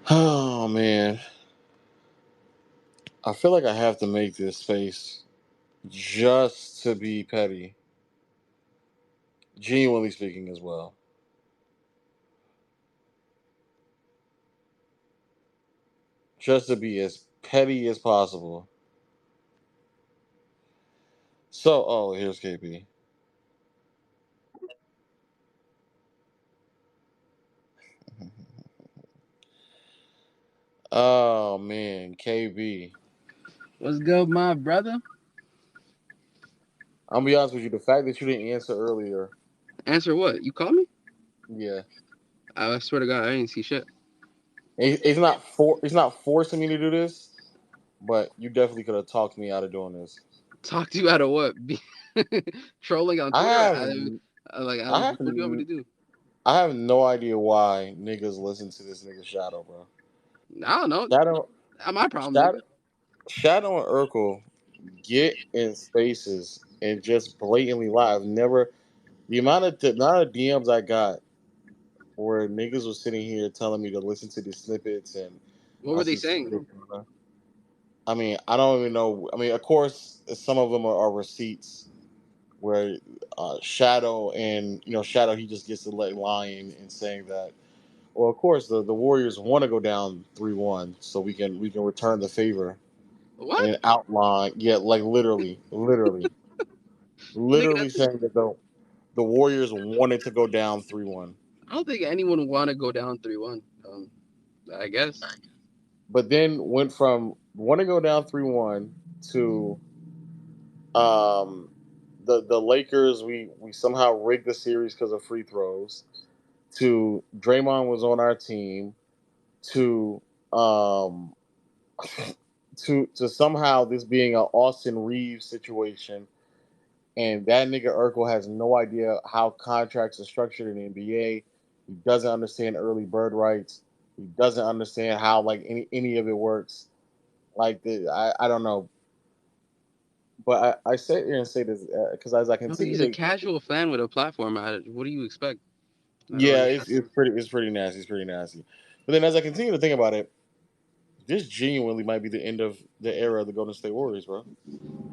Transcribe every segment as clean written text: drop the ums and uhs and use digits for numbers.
Oh man, I feel like I have to make this space just to be petty, genuinely speaking as well, just to be as petty as possible. So, oh, here's KP. Oh man, KB. What's good, my brother? I'm gonna be honest with you. The fact that you didn't answer earlier, Answer what? You call me? yeah, I swear to God, I ain't see shit. it's not forcing me to do this, but you definitely could have talked me out of doing this. Talk to you out of what? Trolling on I Twitter? have, I have, What do you want me to do? I have no idea why niggas listen to this nigga Shadow, bro. I don't know. Shadow, Not my problem, Shadow, nigga. Shadow and Urkel get in spaces and just blatantly lie. I've never the amount of DMs I got where niggas was sitting here telling me to listen to these snippets and What I were they see saying? snippets. I mean, I don't even know. I mean, of course, some of them are receipts where Shadow and Shadow he just gets to let lying and saying that. Well, of course, the Warriors want to go down 3-1 so we can return the favor What? and outline. Yeah, like Nigga, literally saying that the Warriors wanted to go down 3-1. I don't think anyone would want to go down 3-1. I guess. But then went from want to go down 3-1 to um the Lakers we somehow rigged the series because of free throws to Draymond was on our team to um to somehow this being an Austin Reeves situation and that nigga Urkel has no idea how contracts are structured in the NBA. He doesn't understand early bird rights. He doesn't understand how like any of it works. Like I don't know, but I sit here and say this because as I No, continue he's a to casual fan with a platform. What do you expect? I don't yeah, understand. it's pretty nasty. It's pretty nasty. But then as I continue to think about it, this genuinely might be the end of the era of the Golden State Warriors, bro.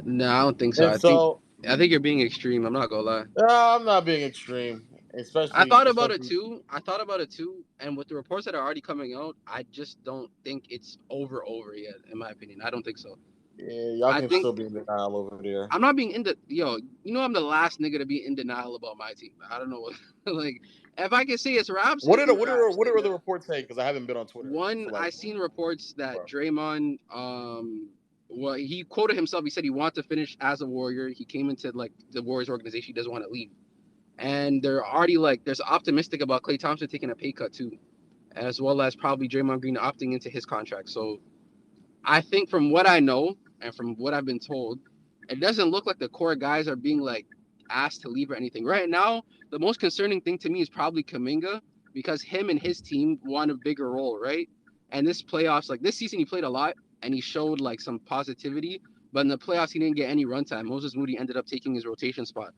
No, I don't think so. And so I think you're being extreme. I'm not gonna lie. I'm not being extreme, I especially thought about it especially too. I thought about it too. And with the reports that are already coming out, I just don't think it's over yet. In my opinion, I don't think so. yeah, y'all I can think still be in denial over there. I'm not being in the yo. You know, I'm the last nigga to be in denial about my team. I don't know what like. If I can say it's raps, What it'll are the be what are raps, what are nigga. the reports saying? Because I haven't been on Twitter One, for like I seen reports that bro. Draymond, well, he quoted himself. He said he wants to finish as a Warrior. He came into like the Warriors organization. He doesn't want to leave. And they're already like, there's optimistic about Klay Thompson taking a pay cut too, as well as probably Draymond Green opting into his contract. So I think from what I know and from what I've been told, it doesn't look like the core guys are being like asked to leave or anything. Right now, the most concerning thing to me is probably Kaminga because him and his team want a bigger role, right? And this playoffs, like this season, he played a lot and he showed like some positivity. But in the playoffs, he didn't get any runtime. Moses Moody ended up taking his rotation spot.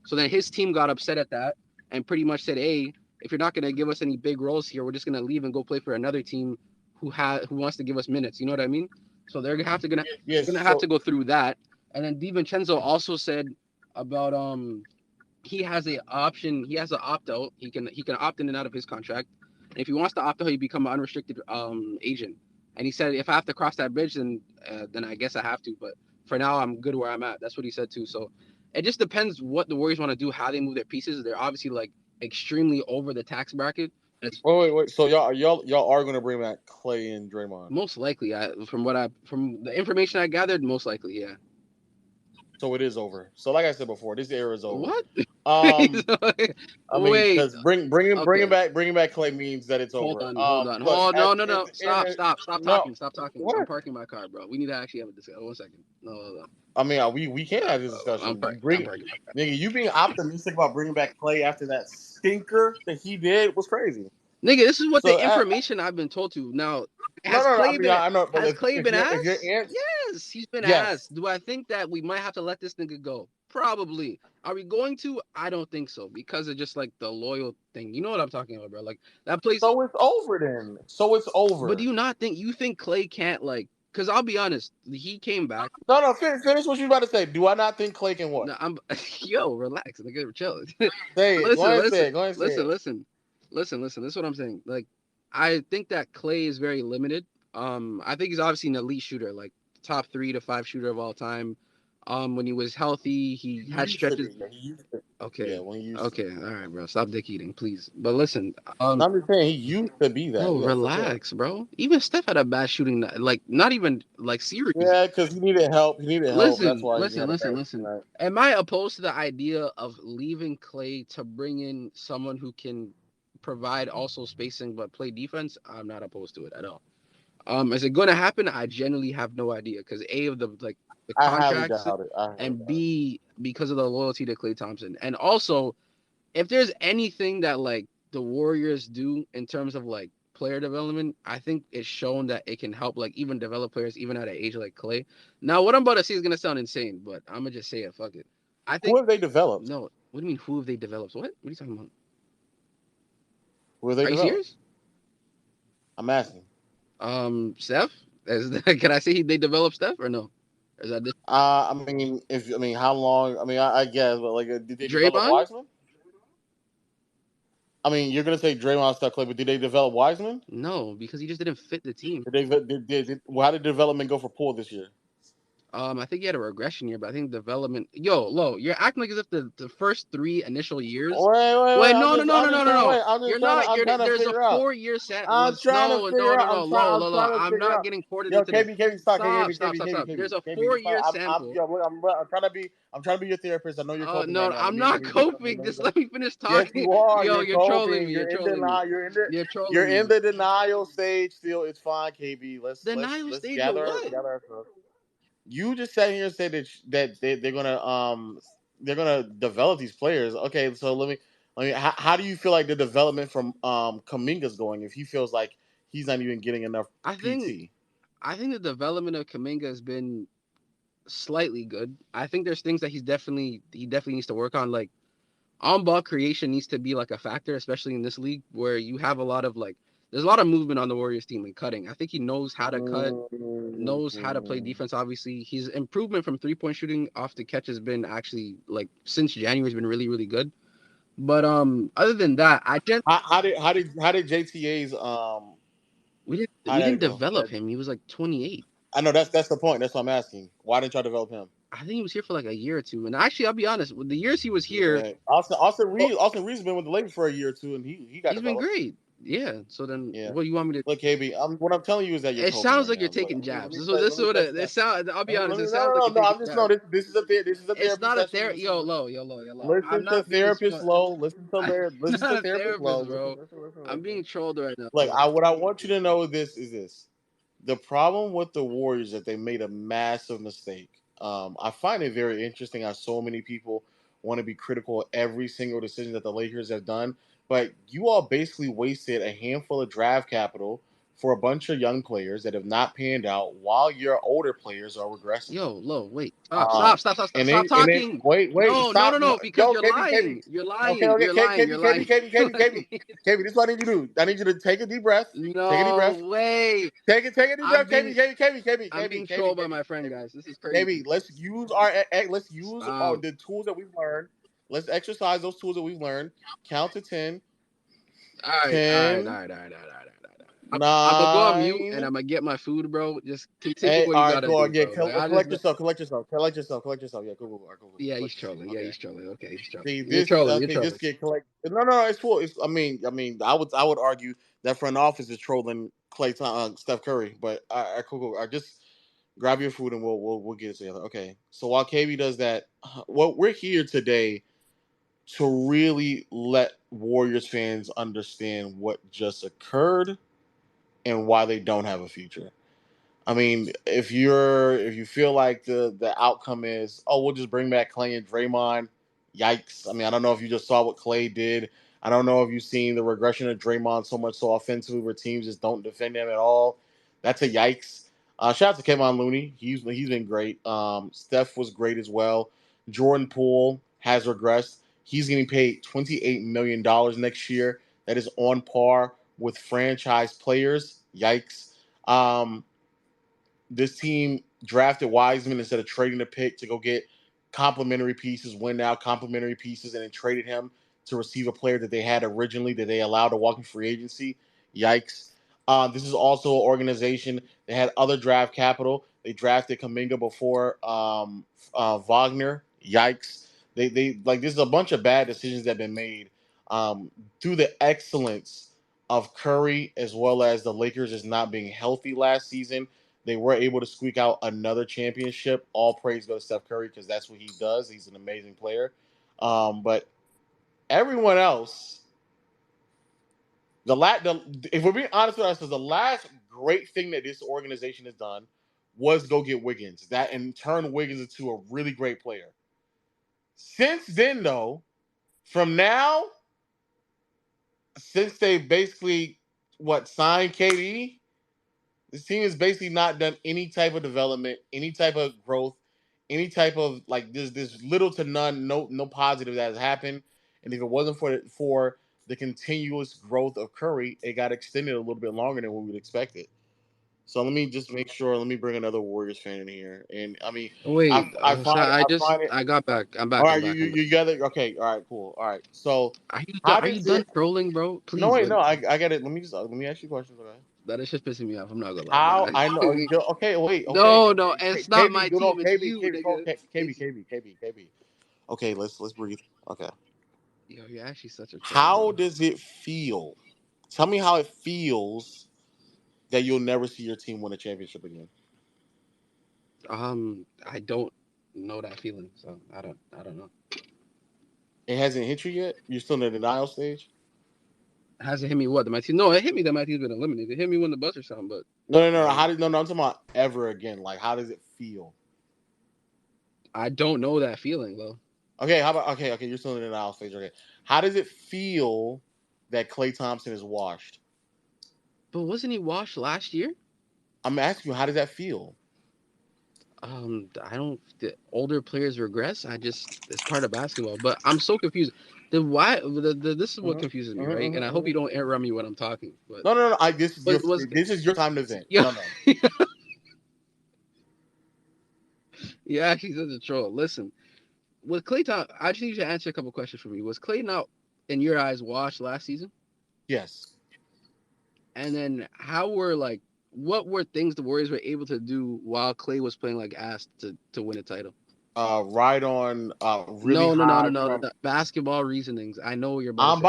So then his team got upset at that and pretty much said, "Hey, if you're not going to give us any big roles here, we're just going to leave and go play for another team who wants to give us minutes." You know what I mean? So they're gonna Yes, have to so go through that. And then DiVincenzo also said about he has a option. He has an opt out. He can opt in and out of his contract. And if he wants to opt out, he become an unrestricted agent. And he said, if I have to cross that bridge, then I guess I have to. But for now, I'm good where I'm at. That's what he said too. So it just depends what the Warriors want to do, how they move their pieces. They're obviously like extremely over the tax bracket. It's wait. So y'all are gonna bring back Clay and Draymond. most likely, from the information I gathered, most likely, yeah. So it is over. So like I said before, this era is over. What? Um, I mean, Wait. because bringing Okay. back Clay means that it's Hold over. on. Hold on. Look, Hold. No. No. No. Stop. Stop. Stop no, talking. Stop talking. I'm what? parking my car, bro. We need to actually have a discussion. 1 second. No. Hold on. I mean, we can have this discussion. I'm parking my car. Nigga, you being optimistic about bringing back Clay after that stinker that he did was crazy. Nigga, this is what So the information I've been told to. Now, no. I mean, I know, but has Clay if been you're asked? in, Yes, he's been yes, asked. Do I think that we might have to let this nigga go? Probably. Are we going to? I don't think so because of just like the loyal thing. You know what I'm talking about, bro? Like that place. So it's over then. So it's But do over. you not think Clay can't like? Because I'll be honest, he came back. No, finish what you about to say. Do I not think Clay can what? No, I'm yo, relax, nigga, chill. Say it. Go listen, ahead and say listen, it. Go ahead and say listen, it. listen, listen. This is what I'm saying. Like, I think that Clay is very limited. I think he's obviously an elite shooter, like top 3 to 5 shooter of all time. When he was healthy, he He had used to stretches. be. Yeah, he used to. Okay, Yeah, when he used to. okay, all right, bro. Stop dick eating, please. But listen, No, I'm just saying he used to be that. bro, Yeah, for sure. relax, bro. Even Steph had a bad shooting, like not even like series. Yeah, because he needed help. He needed help. That's Listen, why he listen, had a listen, bad listen. night. Am I opposed to the idea of leaving Clay to bring in someone who can provide also spacing but play defense? I'm not opposed to it at all. Is it going to happen? I genuinely have no idea because A of the I highly contracts, doubt it. I highly and doubt it. B because of the loyalty to Klay Thompson. And also, if there's anything that like the Warriors do in terms of like player development, I think it's shown that it can help like even develop players even at an age like Clay. Now, what I'm about to say is gonna sound insane, but I'm gonna just say it. Fuck it. I Who think have they developed? no. What do you mean? Who have they developed? What are you talking about? Who have they Are you developed? serious? I'm asking. Steph. Can I say they developed Steph or no? Is that this I mean, how long? I mean, I guess, but like, did they develop Draymond? Wiseman? I mean, you're gonna say Draymond stuff, Clay, but did they develop Wiseman? No, because he just didn't fit the team. How did development go for Poole this year? I think he had a regression year, but I think development. Yo, Lo, you're acting like as if the first 3 initial years. Wait. Wait, no, no, no, no, no, no, no. I'm just You're trying to. not. I'm You're trying to there's a figure out. 4 year set I'm was trying to no, no, figure no, out. no, Lo, I'm Lo, Lo. trying to I'm figure not out. getting ported Yo, into this. KB, stop. Stop, KB, stop, KB, stop, KB, stop. KB, There's a KB, 4 year stop. sample. I'm trying to be. I'm trying to be your therapist. I know you're coping right No, now. I'm not coping. Let me Just go. let me finish Yes, talking. you are. Yo, You're you're trolling coping. me. You're You're in trolling me. denial. You're You're trolling in me. the denial stage. Still, it's fine, KB. Denial Let's stage of what? gather ourselves. You just sat here and said that they're gonna develop these players. Okay, so let me. How do you feel like the development from Kaminga's going? If he feels like he's not even getting enough I think PT. I think the development of Kaminga has been slightly good. I think there's things that he definitely needs to work on. Like on ball creation needs to be like a factor, especially in this league where you have a lot of like there's a lot of movement on the Warriors team and cutting. I think he knows how to cut, knows how to play defense. Obviously, his improvement from 3 point shooting off the catch has been actually like since January has been really really good. But other than that, I just How did JTA's we how did didn't it go? develop him. He was like 28. I know that's the point. That's what I'm asking. Why didn't y'all develop him? I think he was here for like a year or two. And actually, I'll be honest, with the years he was here, Yeah. Austin Reeves been with the Lakers for a year or two, and he got he's been developed. great. Yeah. So then, Yeah. what do you want me to? Look, KB, what I'm telling you is that you're It coping sounds right like you're now. Look, taking let jabs. me This set, is let me what set it that. sounds. I'll be honest. It No, sounds like you're no. taking I'm just jabs. no. This is a It's therapy not a session. therapy. Yo, low, yo, low, yo, low. I'm Listen to not being. therapist low. Listen to I'm listen not to a therapist low. therapist, bro. I'm Listen. being trolled right now. Look, what I want you to know is this: the problem with the Warriors is that they made a massive mistake. I find it very interesting how so many people want to be critical of every single decision that the Lakers have done, but you all basically wasted a handful of draft capital for a bunch of young players that have not panned out, while your older players are regressing. Yo, low, wait. Stop, Um, stop, stop, stop, stop, and stop then talking. wait, No, no, stop, no, no, because yo, you're KB. lying. You're Okay, lying. You're lying. You're lying. KB. This is what I need you to do. I need you to take a deep breath. Take a deep breath. No way. Take a deep I'm breath, being I'm being trolled by KB. my friend, guys. This is KB. crazy. Let's use Stop. the tools that we've learned. Let's exercise those tools that we've learned. Count to 10. All right, all right, all 10, right, all right, all right, all right. I'm gonna go on mute and 9. I'm gonna get my food, bro. Just continue Hey, what you all right, gotta go do, on. Yeah, bro. Like I just, collect yourself. Yeah, cool. All right, cool. yeah, he's Collect yourself. trolling. Yeah, Okay. he's trolling. Okay, he's trolling. See You're this. trolling. You're Okay, trolling. just get collect. No. It's cool. I would argue that front office is trolling Steph Curry. But cool. I just grab your food and we'll get it together. Okay. So while KB does that, we're here today to really let Warriors fans understand what just occurred and why they don't have a future. I mean, if you feel like the outcome is, oh, we'll just bring back Clay and Draymond, yikes. I mean, I don't know if you just saw what Clay did. I don't know if you've seen the regression of Draymond so much so offensively where teams just don't defend him at all. That's a yikes. Shout out to Kevon Looney. He's been great. Steph was great as well. Jordan Poole has regressed. He's getting paid $28 million next year. That is on par with franchise players. Yikes. Um, this team drafted Wiseman instead of trading the pick to go get complimentary pieces, win now complimentary pieces, and then traded him to receive a player that they had originally that they allowed to walk in free agency. Yikes. This is also an organization that had other draft capital. They drafted Kaminga before Wagner. Yikes. They like this is a bunch of bad decisions that have been made through the excellence of Curry as well as the Lakers just not being healthy last season. They were able to squeak out another championship. All praise goes to Steph Curry because that's what he does. He's an amazing player. But everyone else, if we're being honest with ourselves, the last great thing that this organization has done was go get Wiggins. That and turn Wiggins into a really great player. Since then, though, from now, since they basically signed KD, this team has basically not done any type of development, any type of growth, any type of like there's little to none, no positive that has happened. And if it wasn't for the continuous growth of Curry, it got extended a little bit longer than what we would expect it. So let me just make sure. Let me bring another Warriors fan in here, and I mean, Wait, I find so it. I find it. I got back. I'm All back. I'm right, back. I'm back. you got it. Okay, all right, cool. All right. So Are you done? how Are you does done it? trolling, bro? No, Please, wait, like no, I get it. Let me ask you questions. Okay. that is just pissing me off. I'm not gonna lie, How man. I know? Okay, wait. Okay, No, no, it's not KB, my no, team. It's KB, you, KB, nigga. KB, It's KB, KB, KB. Okay, let's breathe. Okay, yo, you're actually such a troll, how bro. does it feel? Tell me how it feels that you'll never see your team win a championship again. I don't know that feeling, so I don't know. It hasn't hit you yet. You're still in the denial stage. Has it hit me what? That my team? No, it hit me that my team's been eliminated. It hit me when the buzzer sound, but No. um, No, I'm talking about ever again. Like, how does it feel? I don't know that feeling though. Okay, how about okay? You're still in the denial stage. Okay, how does it feel that Klay Thompson is washed? But wasn't he washed last year? I'm asking you, how does that feel? I don't. The older players regress. I just it's part of basketball. But I'm so confused. The why? This is what Mm-hmm, confuses me, right? mm-hmm, And I hope mm-hmm. you don't interrupt me when I'm talking. But No. was This is your time to vent. yeah, No. yeah. Actually, such a troll. Listen, was Clay Thompson? I just need you to answer a couple questions for me. Was Clay not in your eyes washed last season? Yes. And then how were like what were things the Warriors were able to do while Clay was playing like ass to win a title? Right on. Really high from. The basketball reasonings. I know you're about to say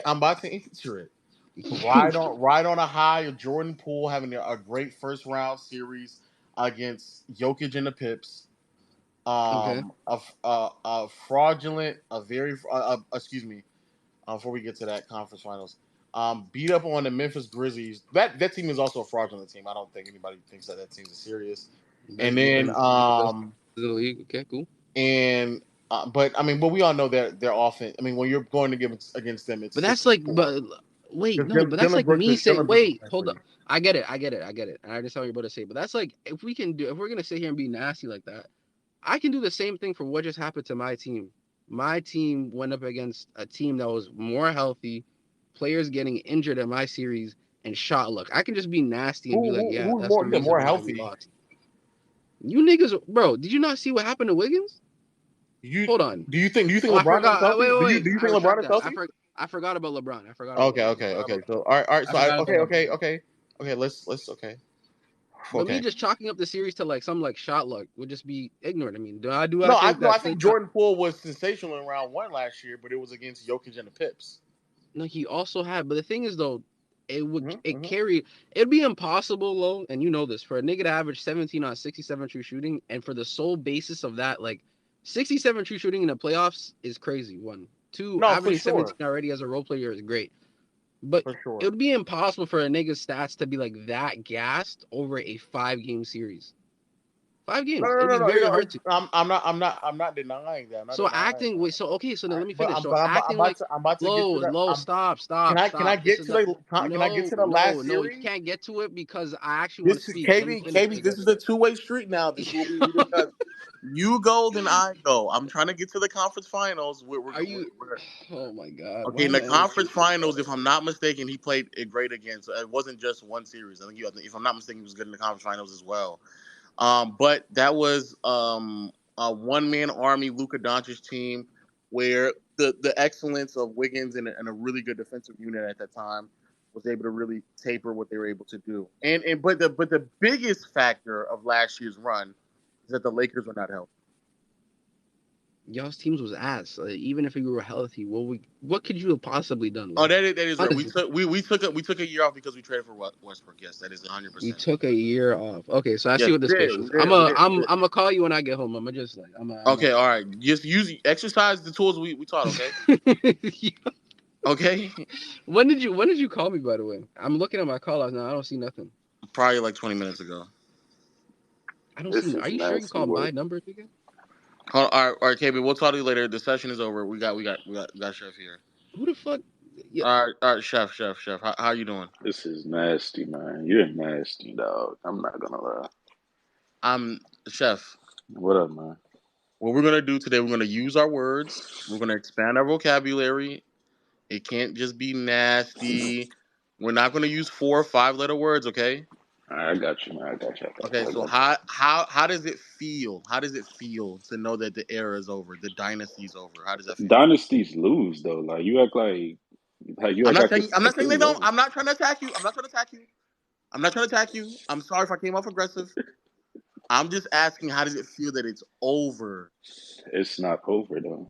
I'm about to answer it. Right on a high of Jordan Poole having a great first round series against Jokic and the Pips. Okay. A fraudulent, a very excuse me. Before we get to that conference finals, beat up on the Memphis Grizzlies. That team is also a fraudulent team. I don't think anybody thinks that team is serious. And then Best in the league. Okay, cool. and but I mean, but we all know their offense. I mean, when you're going to give against them, it's But six that's like, four. but wait, Because no, but that's like me saying, Dylan Brooks is wait, playing for hold up. you. I get it. And I just how you're about to say, but that's like, if we're gonna sit here and be nasty like that, I can do the same thing for what just happened to my team. My team went up against a team that was more healthy, players getting injured in my series, and shot luck. I can just be nasty and be like, yeah, Who's that's more? the You said reason more why we healthy. lost. You niggas, bro, did you not see what happened to Wiggins? You Hold on. do you think Oh, I LeBron is forgot. healthy? Wait. Do you I think LeBron retract is that. healthy? I forgot about LeBron. I forgot about Okay, LeBron. okay, okay. So all right. I So forgot about LeBron. okay. Let's okay. But me Okay. just chalking up the series to like some like shot luck would just be ignorant. I mean, do No, I think I that think Klay Thompson? Jordan Poole was sensational in round one last year, but it was against Jokic and the Pips. No, he also had. But the thing is though, it Mm-hmm. carried. It'd be impossible though, and you know this, for a nigga to average 17 on 67 true shooting, and for the sole basis of that, like 67 true shooting in the playoffs is crazy. One, two, No, for averaging sure, 17 already as a role player is great. But for it sure. would be impossible for a nigga's stats to be like that gassed over a 5-game series. 5 games. No, It'd be very hard to. I'm not denying that. I'm not So denying acting. that. Wait. So okay. So now let me But finish. So acting like I'm about to get to that. low. Stop. Stop. Can I Stop. This get is to not. can I get No. to the No. last No. You series? can't get to it because I actually want to This is speak. Let me finish, KB. nigga. This is a two-way street now. This will be because you go, then I go. I'm trying to get to the conference finals. Are you? Oh my God. Okay, Why in am the I always conference thinking finals, about if it? I'm not mistaken, he played it great again. So it wasn't just one series. I think, if I'm not mistaken, he was good in the conference finals as well. But that was a one-man army Luka Doncic team where the excellence of Wiggins and a really good defensive unit at that time was able to really taper what they were able to do. But the biggest factor of last year's run is that the Lakers were not healthy. Y'all's teams was ass. Even if we were healthy, what could you have possibly done? Oh, Like, that is right. honestly, We took a year off because we traded for Westbrook. Yes, that is 100%. we took a year off. Okay, so I see Yes, what this question is. I'm gonna call you when I get home. I'm gonna just like okay, all right. Just exercise the tools we taught. Okay. Okay. When did you call me, by the way? I'm looking at my call outs now. I don't see nothing. Probably like 20 minutes ago. I don't see. Are you sure you called my number again? All right, KB. We'll talk to you later. The session is over. We got Chef here. Who the fuck? Yeah. All right, Chef. How you doing? This is nasty, man. You're nasty, dog. I'm not gonna lie. I'm Chef. What up, man? What we're gonna do today? We're gonna use our words. We're gonna expand our vocabulary. It can't just be nasty. We're not gonna use 4 or 5 letter words. Okay. I got you, man. I got you. Okay, so how does it feel? How does it feel to know that the era is over, the dynasty's over? How does that feel? Dynasties lose though. Like you act like I'm not the saying thing they is don't. over. I'm not trying to attack you. I'm sorry if I came off aggressive. I'm just asking, how does it feel that it's over? It's not over though.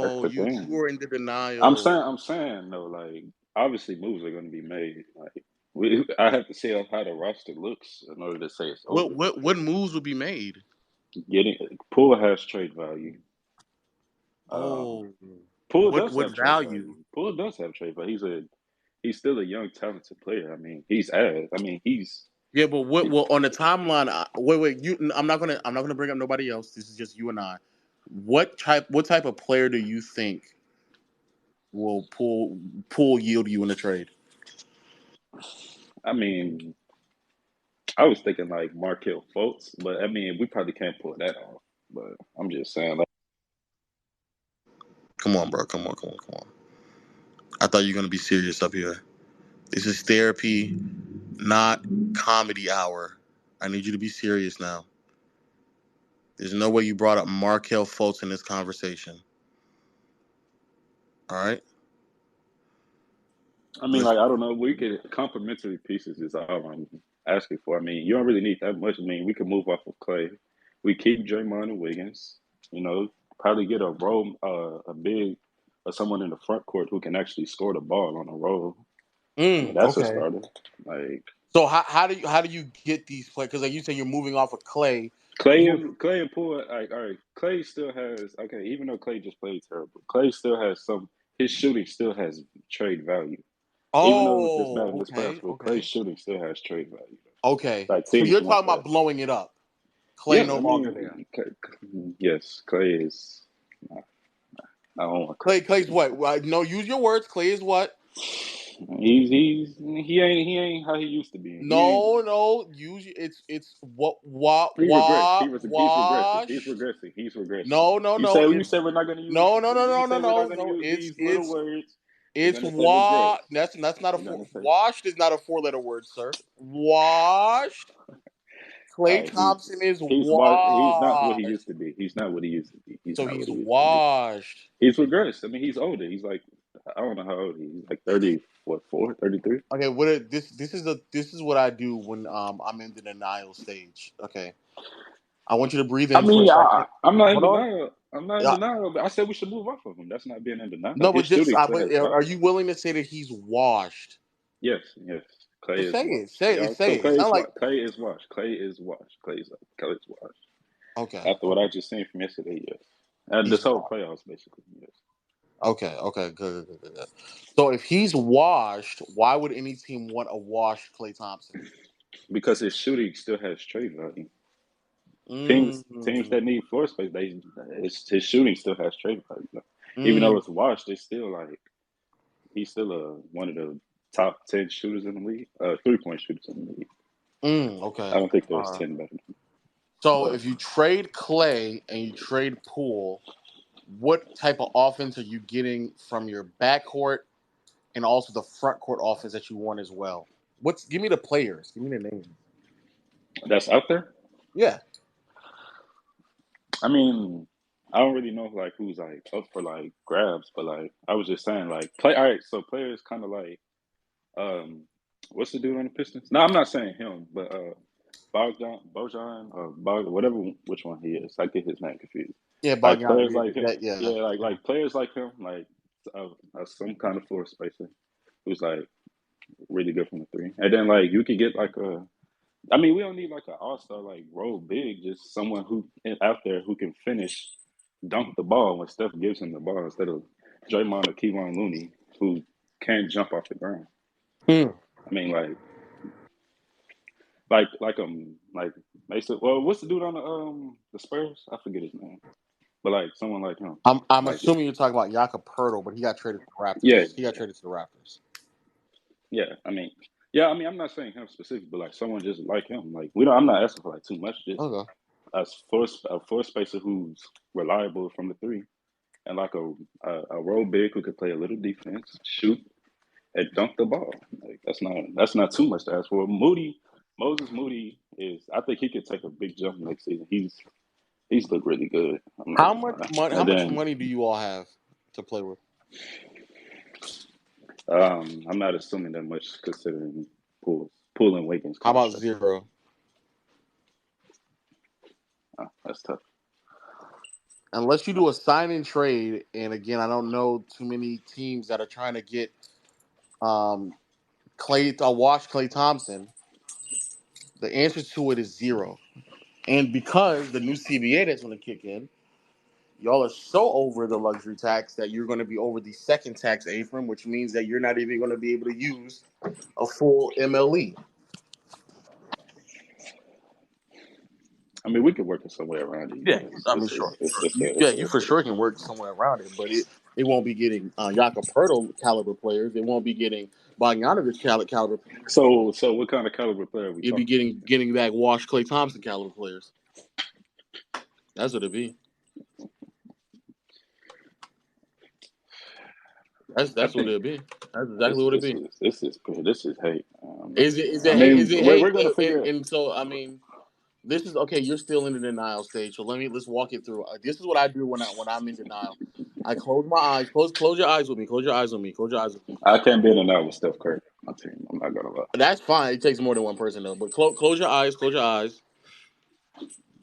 That's Oh, the you thing. were in the denial. I'm saying though, like obviously moves are gonna be made. Like I have to see how the roster looks in order to say it's over. What moves will be made? Getting Poole has trade value. Oh, Poole what does have trade value? value. Poole does have trade value. He's still a young, talented player. I mean, he's ass. I mean, Yeah, but what? Well, on the timeline, wait. I'm not gonna bring up nobody else. This is just you and I. What type of player do you think will pull yield you in the trade? I mean, I was thinking like Markelle Fultz, but I mean, we probably can't pull that off. But I'm just saying, like, Come on, bro. Come on. I thought you were gonna be serious up here. This is therapy, not comedy hour. I need you to be serious now. There's no way you brought up Markelle Fultz in this conversation. All right. I mean, like I don't know, we could complementary pieces is all I'm asking for. I mean, you don't really need that much. I mean, we could move off of Clay. We keep Draymond and Wiggins. You know, probably get a role, a big, or someone in the front court who can actually score the ball on a roll. I mean, that's a Okay. starter. Like So how do you get these players? Because like you say, you're moving off of Clay. Clay and Poole, like all right, Clay still has okay, even though Clay just played terrible, Clay still has some his shooting still has trade value. Even though it's not in this playoffs, but Clay's shooting still has trade value. Okay. Like So teams you're want talking that. about blowing it up. Clay Yeah, no I longer mean, there. yes, Clay is. I don't want Clay's what? No, use your words. Clay is what? He ain't how he used to be. He ain't. No. Use it's what He regressed. wash. He's regressing. No. You said we're not going to use. You said we're not going to use these little words. You're It's going to say regress. That's not a You're going to say. washed is not a 4-letter word, sir. Washed. All Clay right, Thompson is he's not what he washed. used to be. He's not what he used to be. He's So not what he's he used to be. washed. He's regressed. I mean, he's older. He's like, I don't know how old he is. He's like 30, what, 4, 33? Okay, this is what I do when I'm in the denial stage. Okay. I want you to breathe I in for a mean, second. I'm not in Hold on. denial. I'm not in denial. But I said we should move off of him. That's not being in denial. No, His but just shooting still has are value. you willing to say that he's washed? Yes. Clay Just is say it. washed. Say it. Yeah, Say so it. It's not like Clay is washed. Clay is washed. okay. After what I just seen from yesterday, yes. And He's this whole washed. playoffs, basically, yes. Okay. Good. So if he's washed, why would any team want a washed Klay Thompson? Because his shooting still has trade value. Teams Mm. that need floor space, his shooting still has trade value. Even though Mm. it's washed, it's still like he's still one of the top 10 shooters in the league, 3-point shooters in the league. Okay. I don't think there's All right. 10 better. So But if you trade Clay and you trade Poole, what type of offense are you getting from your backcourt and also the front court offense that you want as well? Give me the players. Give me the names. that's out there. Yeah. I mean, I don't really know like who's like up for like grabs, but like I was just saying like play. All right, so players kind of like um, what's the dude on the Pistons? No, I'm not saying him, but Bojan or whatever which one he is. I get his name confused. Yeah, Like players Bogdanovich. like him, Yeah. yeah, like players like him, like some kind of floor spacer who's like really good from the three, and then like you could get like a. I mean, we don't need like an all-star like role big, just someone who out there who can finish, dunk the ball when Steph gives him the ball instead of Draymond or Kevon Looney who can't jump off the ground. Hmm. I mean, like Mason. Well, what's the dude on the Spurs? I forget his name, but like someone like him, I'm like assuming you're talking about Jakob Poeltl, but he got traded to the yeah, Raptors. He got traded to the Raptors. yeah. I mean, I'm not saying him specific, but like someone just like him. Like we don't. I'm not asking for like too much. Just Okay. a floor spacer who's reliable from the three, and like a role big who could play a little defense, shoot, and dunk the ball. Like that's not too much to ask for. Moses Moody is. I think he could take a big jump next season. He's looked really good. I'm not How gonna much lie. money? How And much then money do you all have to play with? I'm not assuming that much considering Poole and Wiggins How about contract. zero? That's tough. Unless you do a sign and trade, and again, I don't know too many teams that are trying to get um, wash Klay Thompson. The answer to it is zero. And because the new CBA that's going to kick in, y'all are so over the luxury tax that you're going to be over the second tax, Ephraim, which means that you're not even going to be able to use a full MLE. I mean, we could work it some way around it. Yeah, Yes, I mean, sure. Yeah, you it's for a sure can work somewhere around it, but it won't be getting Jakob Poeltl caliber players. It won't be getting Bogdanovich caliber players. so what kind of caliber player are we It'd be talking? getting back Wash Klay Thompson caliber players. That's what it'd be. I That's what think it'd be. That's exactly what it'd be. this is hate. Is I it mean, is it we're hate? gonna figure it. And so I mean, this is okay. You're still in the denial stage, so let's walk it through. This is what I do when I'm in denial. I close my eyes. Close your eyes with me. Close your eyes with me. Close your eyes with me. I can't be in and out with Steph Curry. My team. I'm not gonna lie. That's fine. It takes more than one person though. But close your eyes. Close your eyes.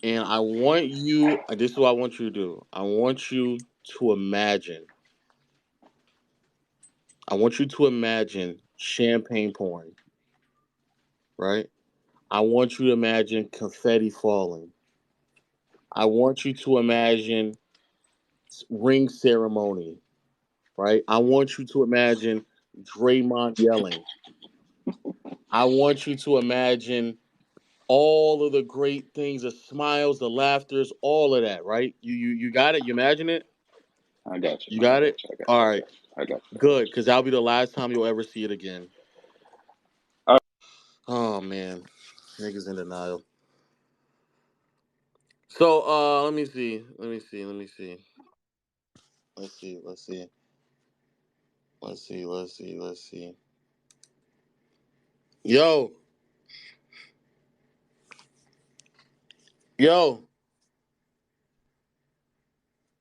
And I want you. This is what I want you to do. I want you to imagine. I want you to imagine champagne pouring. Right. I want you to imagine confetti falling. I want you to imagine ring ceremony. Right. I want you to imagine Draymond yelling. I want you to imagine all of the great things, the smiles, the laughters, all of that, right? You got it? You imagine it? I got you. You I got got it? you. I got All you. right. I got you. Good, because that'll be the last time you'll ever see it again. I got Oh man. Niggas in denial. So let me see. Let me see. Let me see. Let's see. Let's see. Let's see. Let's see. Let's see. Yo. Yo.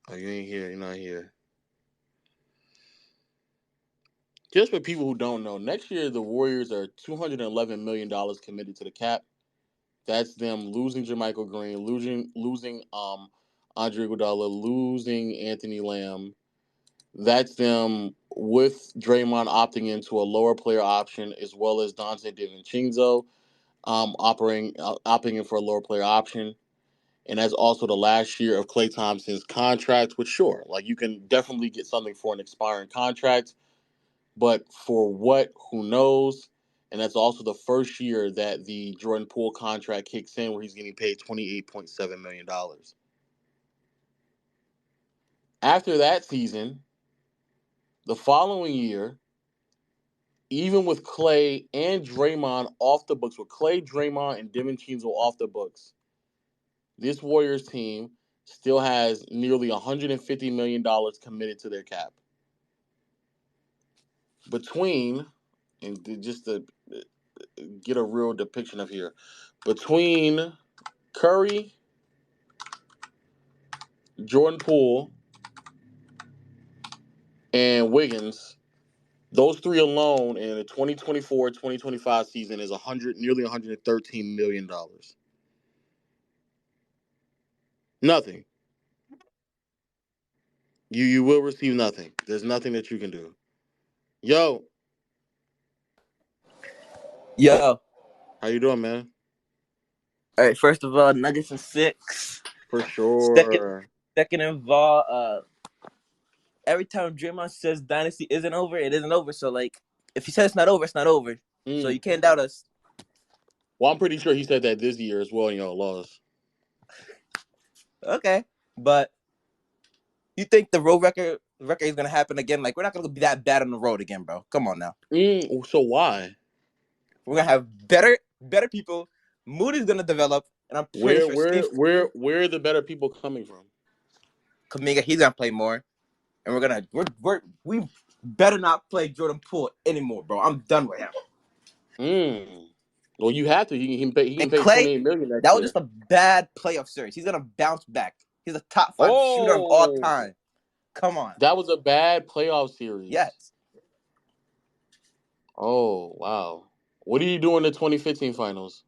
Oh, you ain't here. You're not here. Just for people who don't know, next year the Warriors are $211 million committed to the cap. That's them losing Jermichael Green, losing Andre Iguodala, losing Anthony Lamb. That's them with Draymond opting into a lower player option, as well as Dante DiVincenzo opting in for a lower player option. And that's also the last year of Klay Thompson's contract, which sure, like you can definitely get something for an expiring contract, but for what, who knows? And that's also the first year that the Jordan Poole contract kicks in, where he's getting paid $28.7 million. After that season, the following year, even with Klay and Draymond off the books, with Klay, Draymond, and DiVincenzo off the books, this Warriors team still has nearly $150 million committed to their cap. Between, and just to get a real depiction of here, between Curry, Jordan Poole, and Wiggins, those three alone in the 2024-2025 season is nearly $113 million. Nothing. You will receive nothing. There's nothing that you can do. Yo, Yo. how you doing, man? All right, first of all, Nuggets in 6. For sure. Second of all, every time Draymond says dynasty isn't over, it isn't over. So, like, if he says it's not over, it's not over. So you can't doubt us. Well, I'm pretty sure he said that this year as well, and y'all lost. Okay. But you think the road record is going to happen again? Like, we're not going to be that bad on the road again, bro. Come on now. So why? We're going to have better people. Moody's going to develop. And I'm pretty sure where are the better people coming from? Kuminga, he's going to play more. And we better not play Jordan Poole anymore, bro. I'm done with him. Well, you have to. He can pay Klay, $28 million next that was year. just a bad playoff series. He's gonna bounce back. He's a top 5 shooter of all time. Come on. That was a bad playoff series. Yes. Oh, wow. What are you doing in the 2015 finals?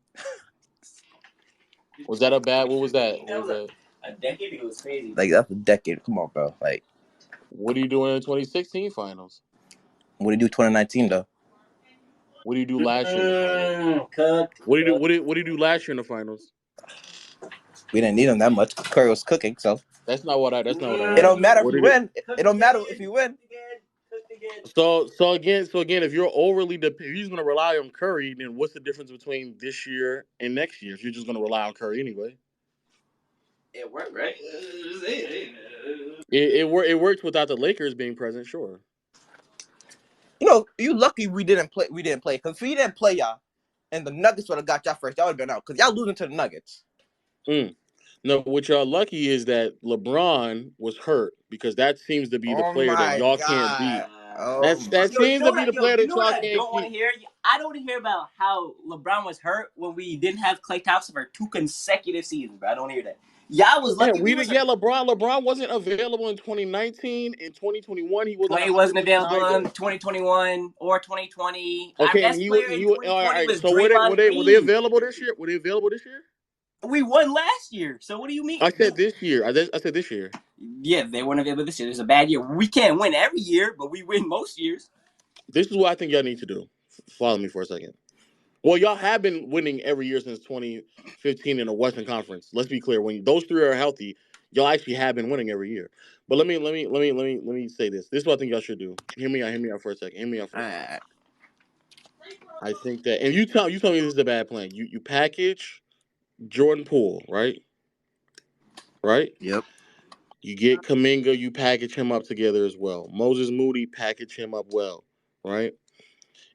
Was that a bad? What was that? A decade ago was crazy. Like, that's a decade. Come on, bro. Like, what are you doing in the 2016 finals? What do you do 2019 though? What do you do last year in the finals? What do you do last year in the finals? We didn't need him that much. Curry was cooking, so that's not what I. It don't matter if you win. It don't matter if you win. So again, if you're if you're just gonna rely on Curry, then what's the difference between this year and next year? If you're just gonna rely on Curry anyway, it worked, right? It worked without the Lakers being present, sure. You know, you lucky we didn't play. Because if we didn't play y'all, and the Nuggets would have got y'all first, y'all would have been out. Because y'all losing to the Nuggets. No, what y'all lucky is that LeBron was hurt, because that seems to be the player that y'all can't beat. That seems to be the player that y'all can't beat. I don't want to hear about how LeBron was hurt when we didn't have Klay Thompson for 2 consecutive seasons, bro. I don't want to hear that. Y'all was lucky. LeBron wasn't available in 2019. In 2021, he wasn't. Klay wasn't available in 2021 or 2020. Okay, our best player in 2020 all right. was So Draymond were they available this year? We won last year. So what do you mean? I said this year. I said this year. Yeah, they weren't available this year. It was a bad year. We can't win every year, but we win most years. This is what I think y'all need to do. Follow me for a second. Well, y'all have been winning every year since 2015 in the Western Conference. Let's be clear. When those three are healthy, y'all actually have been winning every year. But let me say this. This is what I think y'all should do. Hear me out for a second. I think that, and you tell me this is a bad plan. You package Jordan Poole, right? Right? Yep. You get Kuminga, you package him up together as well. Moses Moody, package him up well, right?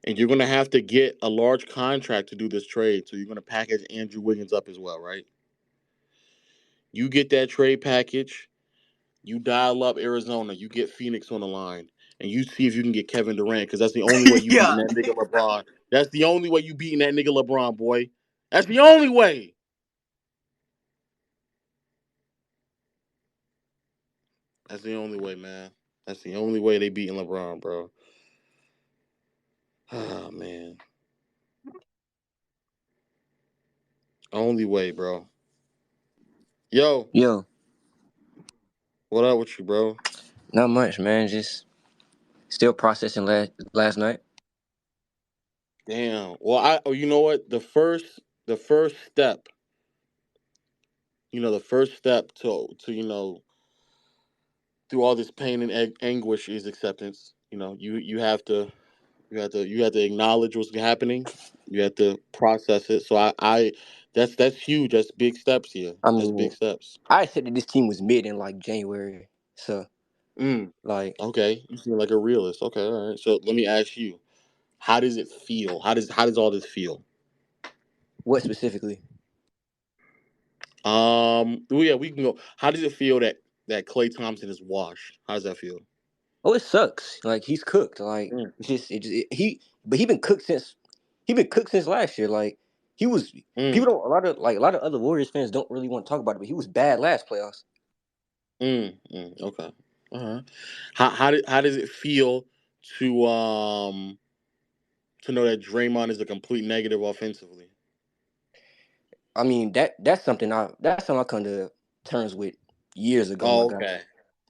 And you're going to have to get a large contract to do this trade. So you're going to package Andrew Wiggins up as well, right? You get that trade package. You dial up Arizona. You get Phoenix on the line. And you see if you can get Kevin Durant, because that's the only way you beating that nigga LeBron. That's the only way you beating that nigga LeBron, boy. That's the only way. That's the only way, man. That's the only way they beating LeBron, bro. Oh, man. Only way, bro. Yo. What up with you, bro? Not much, man. Just still processing last night. Damn. Well, you know what? The first step, the first step to through all this pain and anguish is acceptance. You have to You have to acknowledge what's happening. You have to process it. So I that's huge. That's big steps here. I That's mean, big steps. I said that this team was mid in like January. So Mm, like, okay, you seem like a realist. Okay, all right. So let me ask you, how does it feel? How does all this feel? what specifically? Well, yeah, we can go. How does it feel that Klay Thompson is washed? How does that feel? Oh, it sucks. Like he's cooked. Like Mm, but he been cooked since last year. Like he was mm, people don't a lot of other Warriors fans don't really want to talk about it, but he was bad last playoffs. okay. All right. How does it feel to to know that Draymond is a complete negative offensively? I mean that's something I come to terms with years ago, my Oh, guy. okay.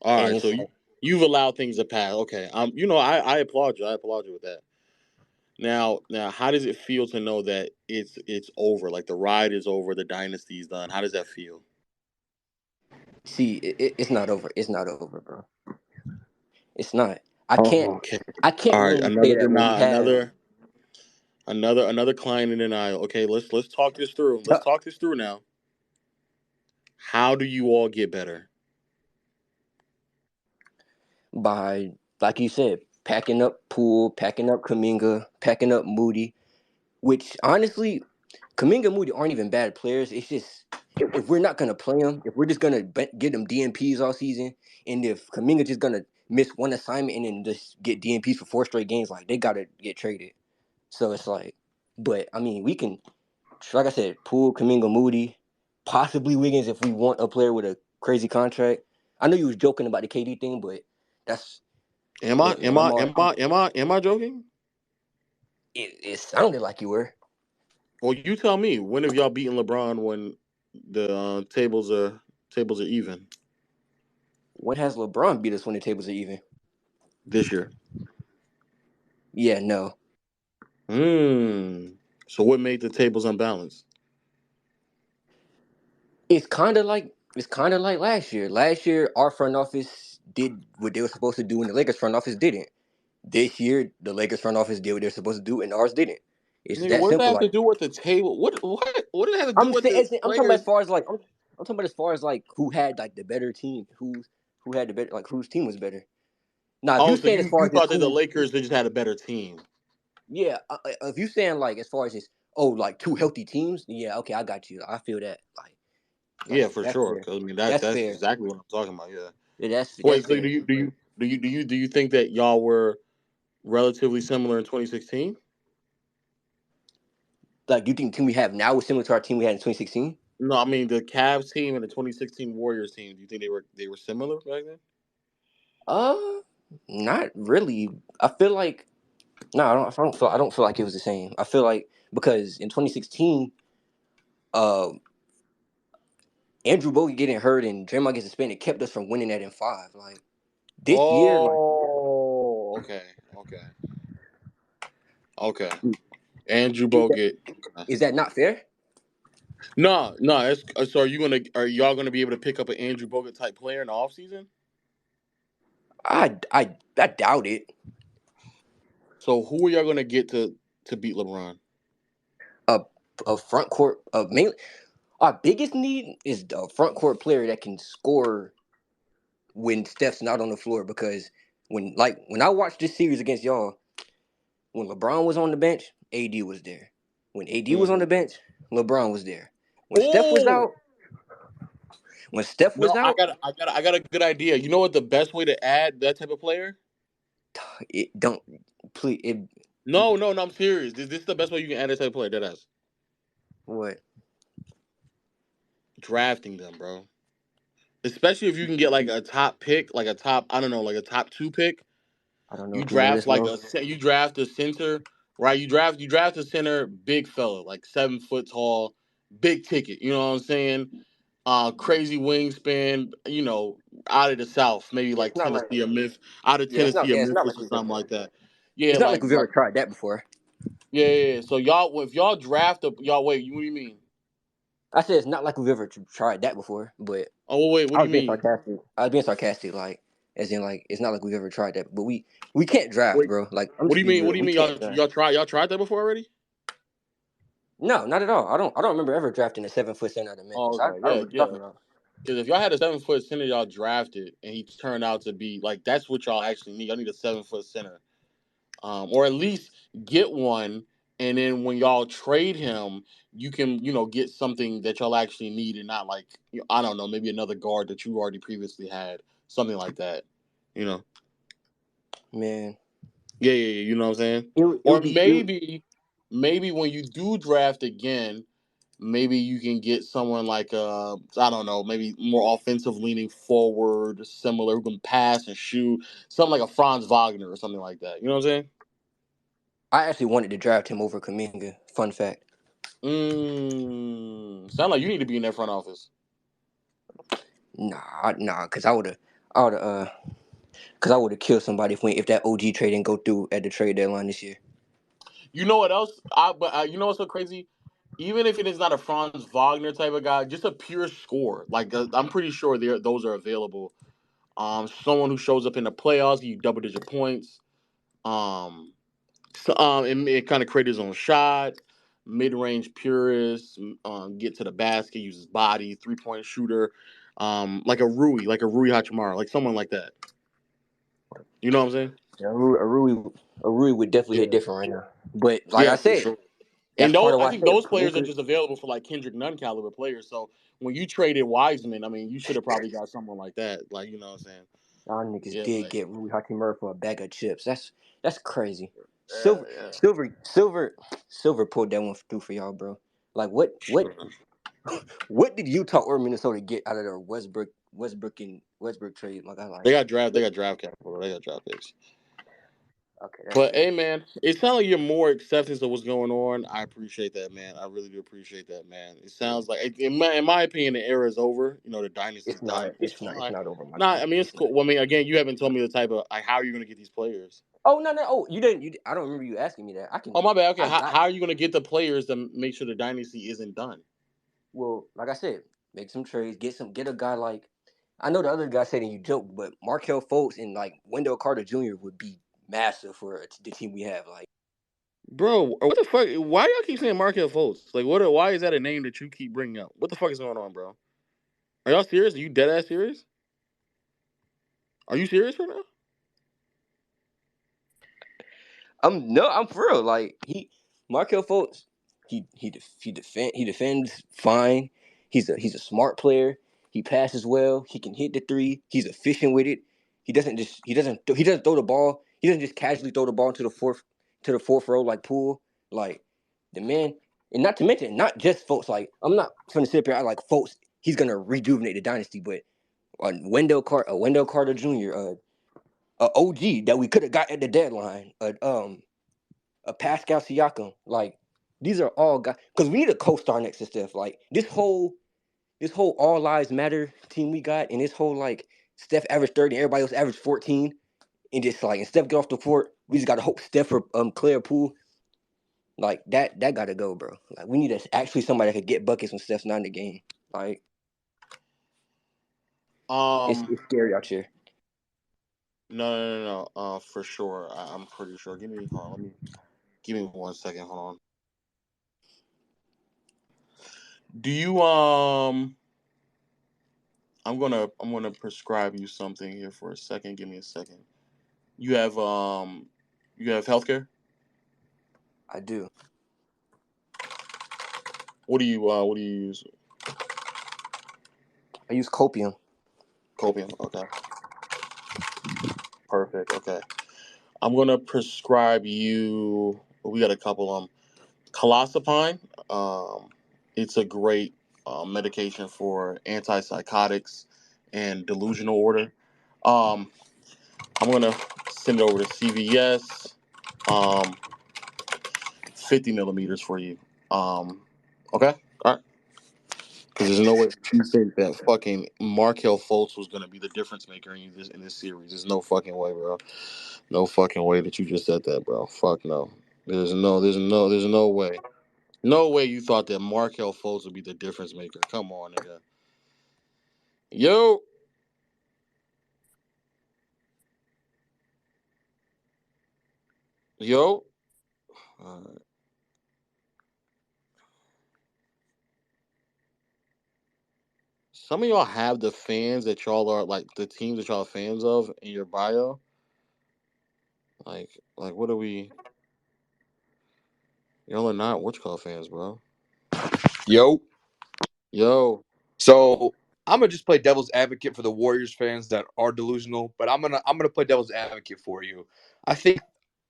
All And right. So it's like, you've allowed things to pass. Okay. I applaud you. I applaud you with that. Now, how does it feel to know that it's over? Like the ride is over, the dynasty's done. How does that feel? see, it's not over. It's not over, bro. It's not. I can't. Oh, okay. I can't All right. literally say Another that when we deny. have. Another client in denial. Okay. Let's talk this through. Let's talk this through now. How do you all get better? By, like you said, packing up Poole, packing up Kuminga, packing up Moody, which honestly, Kuminga and Moody aren't even bad players. It's just if we're not gonna play them, if we're just gonna get them DNPs all season, and if Kuminga just gonna miss one assignment and then just get DNPs for 4 straight games, like they gotta get traded. So it's like, but I mean, we can, like I said, Poole, Kuminga, Moody, possibly Wiggins if we want a player with a crazy contract. I know you was joking about the KD thing, but that's Am I listen, am I am I am I am I joking? it sounded like you were. Well, you tell me. When have y'all beaten LeBron when the tables are even When has LeBron beat us when the tables are even? this year? Yeah, no. Hmm. So what made the tables unbalanced? It's kind of like last year. Last year, our front office did what they were supposed to do, and the Lakers front office didn't. This year, the Lakers front office did what they're supposed to do, and ours didn't. It's Nigga, that what does that simple. have to Like do with the table? What does that have to do with the I'm talking about players? as far as like I'm talking about as far as like who had like the better team, who had the better like whose team was better. Now, if Oh, you so saying as far you as just thought that the who, Lakers they just had a better team? yeah, if you saying like as far as just like two healthy teams, yeah, okay, I got you. I feel that Yeah, for that's sure. fair. 'Cause, I mean That's that's fair. exactly what I'm talking about. Yeah. Yeah, that's Wait, so fair. do you think that y'all were relatively similar in 2016? Like, do you think the team we have now is similar to our team we had in 2016? No, I mean the Cavs team and the 2016 Warriors team. Do you think they were similar back then? Uh, Not really. I feel like no, I don't feel like it was the same. I feel like because in 2016, uh, Andrew Bogut getting hurt and Draymond getting suspended kept us from winning that in 5. Like this year, Oh, okay, okay, okay. Andrew is that, Bogut. Okay. is that not fair? No, no. So are y'all gonna be able to pick up an Andrew Bogut type player in the offseason? I doubt it. So who are y'all gonna get to beat LeBron? A a front court mainly our biggest need is a front court player that can score when Steph's not on the floor because when I watched this series against y'all, when LeBron was on the bench, AD was there. When AD was on Hmm. the bench, LeBron was there. When Steph was Oh out, when Steph was no, out, I got a good idea. You know what the best way to add that type of player? it don't please it No, no, no. I'm serious. This is the best way you can add that type of player. That's what drafting them, bro. Especially if you can get like a top pick, like a top, I don't know, like a top 2 pick. I don't know You if you know draft this, like Lo. you draft a center, right? You draft a center, big fella, like 7 foot tall, big ticket. You know what I'm saying? Crazy wingspan. Out of the South, maybe Yeah, like it's not like Tennessee or out of Tennessee or it's not like Memphis or we've something ever like that. Yeah, it's not like we've like ever tried that before. yeah, yeah. Yeah. So if y'all draft a y'all wait, what do you mean? I said it's not like we've ever tried that before, but Oh wait, what I do was you being mean? sarcastic. I was being sarcastic. Like As in, like, it's not like we've ever tried that. But we can't draft, Wait, bro. Like, I'm what just do you being mean? What real. do you We mean? can't draft. Y'all tried that before already? No, not at all. I don't remember ever drafting a 7-foot center out of Oh, Memphis. I okay, don't know what you're yeah. talking about. Because if y'all had a 7-foot center y'all drafted and he turned out to be like that's what y'all actually need. Y'all need a 7-foot center, or at least get one. And then when y'all trade him, you can get something that y'all actually need and not like I don't know, maybe another guard that you already previously had, something like that. You know. Man, Yeah. You know what I'm saying? it Or would be maybe when you do draft again. Maybe you can get someone like I don't know, maybe more offensive leaning forward, similar who can pass and shoot, something like a Franz Wagner or something like that. You know what I'm I actually wanted to draft him over Kuminga. Fun fact. saying? Sound like you need to be in that front office. Nah, because I would have killed somebody if that OG trade didn't go through at the trade deadline this year. You know what else? You know what's so crazy? Even if it is not a Franz Wagner type of guy, just a pure scorer. Like I'm pretty sure those are available. Someone who shows up in the playoffs, give you double-digit points. It kind of create his own shot, mid-range purist, get to the basket, use his body, 3-point shooter, like a Rui Hachimura, like someone like that. You know what I'm saying? Yeah, Rui would definitely hit different right now. But like I Yeah, for said, sure. that's And part of I why I think said those players are Kuminga. just available for like Kendrick Nunn caliber players. So when you traded Wiseman, I mean, you should have probably got someone like that. Like, you know what I'm saying? Y'all niggas Yeah, did like, get Rui Hachimura for a bag of chips. That's crazy. yeah. Silver pulled that one through for y'all, bro. Like what Sure. what did Utah or Minnesota get out of their Westbrook trade? Like They got draft capital. They got draft picks. okay, that's But good. hey, man, it sounds like you're more acceptance of what's going on. I appreciate that, man. I really do appreciate that, man. It sounds like, in my opinion, the era is over. You know, the dynasty's It's not done. It's it's fine. not over, my Nah, guy. I mean, it's It's not. cool. Well, I mean, again, you haven't told me the type of like how are you going to get these players? Oh no. Oh, you didn't. I don't remember you asking me that. Oh, my bad. Okay, I got. how are you going to get the players to make sure the dynasty isn't done? Well, like I said, make some trades. Get a guy like. I know the other guy said and you joke, but Markelle Fultz and like Wendell Carter Jr. would be massive for the team we have. Like, Bro, what the fuck? Why y'all keep saying Markelle Fultz? Like, why is that a name that you keep bringing up? What the fuck is going on, bro? Are y'all serious? Are you dead ass serious? Are you serious right now? I'm for real. Like Markelle Fultz, he defends fine. He's a smart player. He passes well. He can hit the three. He's efficient with it. He doesn't throw the ball. He doesn't just casually throw the ball to the fourth row like Poole. Like the man, and not to mention not just Fultz. Like I'm not trying to sit here. I like Fultz. He's gonna rejuvenate the dynasty, but Wendell Carter Jr. A OG that we could have got at the deadline. A Pascal Siakam. Like these are all guys because we need a co-star next to Steph. Like this whole all lives matter team we got, and this whole like Steph averaged 30, everybody else averaged 14, and just like and Steph get off the court, we just gotta hope Steph or Claire Poole. Like that gotta go, bro. Like we need actually somebody that could get buckets when Steph's not in the game. Like it's scary out here. No. For sure. I'm pretty sure. Give me 1 second. Hold on. Do you I'm gonna prescribe you something here for a second. Give me a second. You have healthcare? I do. What do you use? I use Copium. Copium. Okay. Perfect. Okay. I'm gonna prescribe you. We got a couple of them. Clozapine. It's a great medication for antipsychotics and delusional order. Um, I'm gonna send it over to CVS. 50 millimeters for you. Okay, all right. Because there's no way you think that fucking Markelle Fultz was gonna be the difference maker in this series. There's no fucking way, bro. No fucking way that you just said that, bro. Fuck no. There's no way. No way you thought that Markelle Fultz would be the difference maker. Come on, nigga. Yo. Yo. Some of y'all have the fans that y'all are like the teams that y'all are fans of in your bio. Like what are we? Y'all are not WhatCall fans, bro. Yo. So I'm gonna just play devil's advocate for the Warriors fans that are delusional, but I'm gonna play devil's advocate for you. I think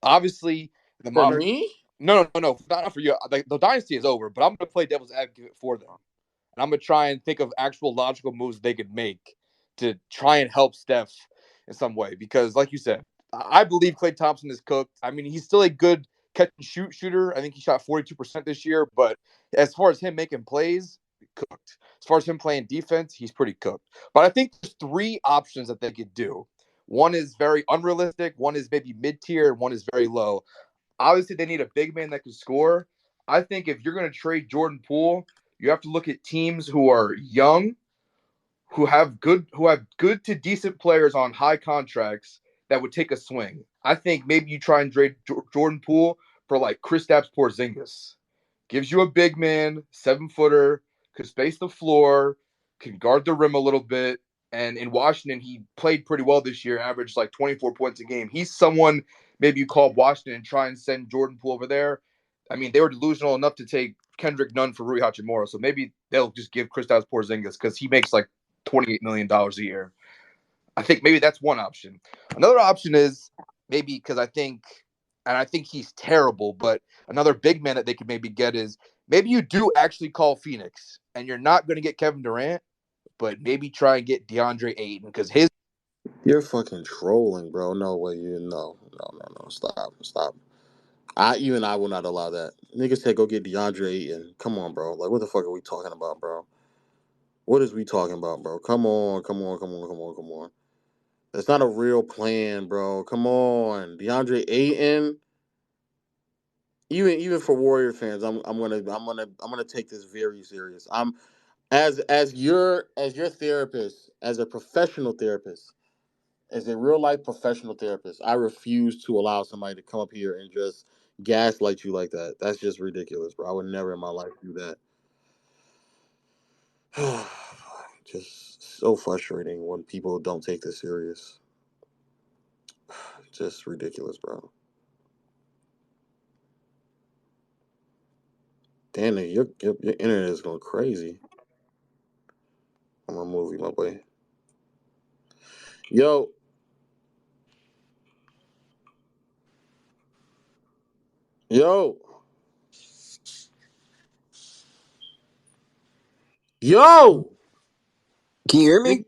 obviously the for modern me, no, not for you. The dynasty is over, but I'm gonna play devil's advocate for them, and I'm gonna try and think of actual logical moves they could make to try and help Steph in some way. Because, like you said, I believe Klay Thompson is cooked. I mean, he's still a good catch and shoot shooter. I think he shot 42% this year, but as far as him making plays, cooked. As far as him playing defense, he's pretty cooked. But I think there's three options that they could do. One is very unrealistic, one is maybe mid-tier, and one is very low. Obviously, they need a big man that can score. I think if you're going to trade Jordan Poole, you have to look at teams who are young, who have good to decent players on high contracts that would take a swing. I think maybe you try and trade Jordan Poole for like Kristaps Porzingis. Gives you a big man, 7-footer, could space the floor, can guard the rim a little bit. And in Washington, he played pretty well this year, averaged like 24 points a game. He's someone maybe you call Washington and try and send Jordan Poole over there. I mean, they were delusional enough to take Kendrick Nunn for Rui Hachimura, so maybe they'll just give Kristaps Porzingis because he makes like $28 million a year. I think maybe that's one option. Another option is maybe because I think he's terrible, but another big man that they could maybe get is maybe you do actually call Phoenix and you're not going to get Kevin Durant, but maybe try and get DeAndre Ayton because his. You're fucking trolling, bro. No way. No. Stop. I will not allow that. Niggas said go get DeAndre Ayton. Come on, bro. Like, what the fuck are we talking about, bro? What is we talking about, bro? Come on. That's not a real plan, bro. Come on. DeAndre Ayton. Even for Warrior fans, I'm gonna take this very serious. I'm as your therapist, as a professional therapist, as a real life professional therapist, I refuse to allow somebody to come up here and just gaslight you like that. That's just ridiculous, bro. I would never in my life do that. Just so frustrating when people don't take this serious. Just ridiculous, bro. Damn it, your internet is going crazy. I'm gonna move you, my boy. Yo. Can you hear me?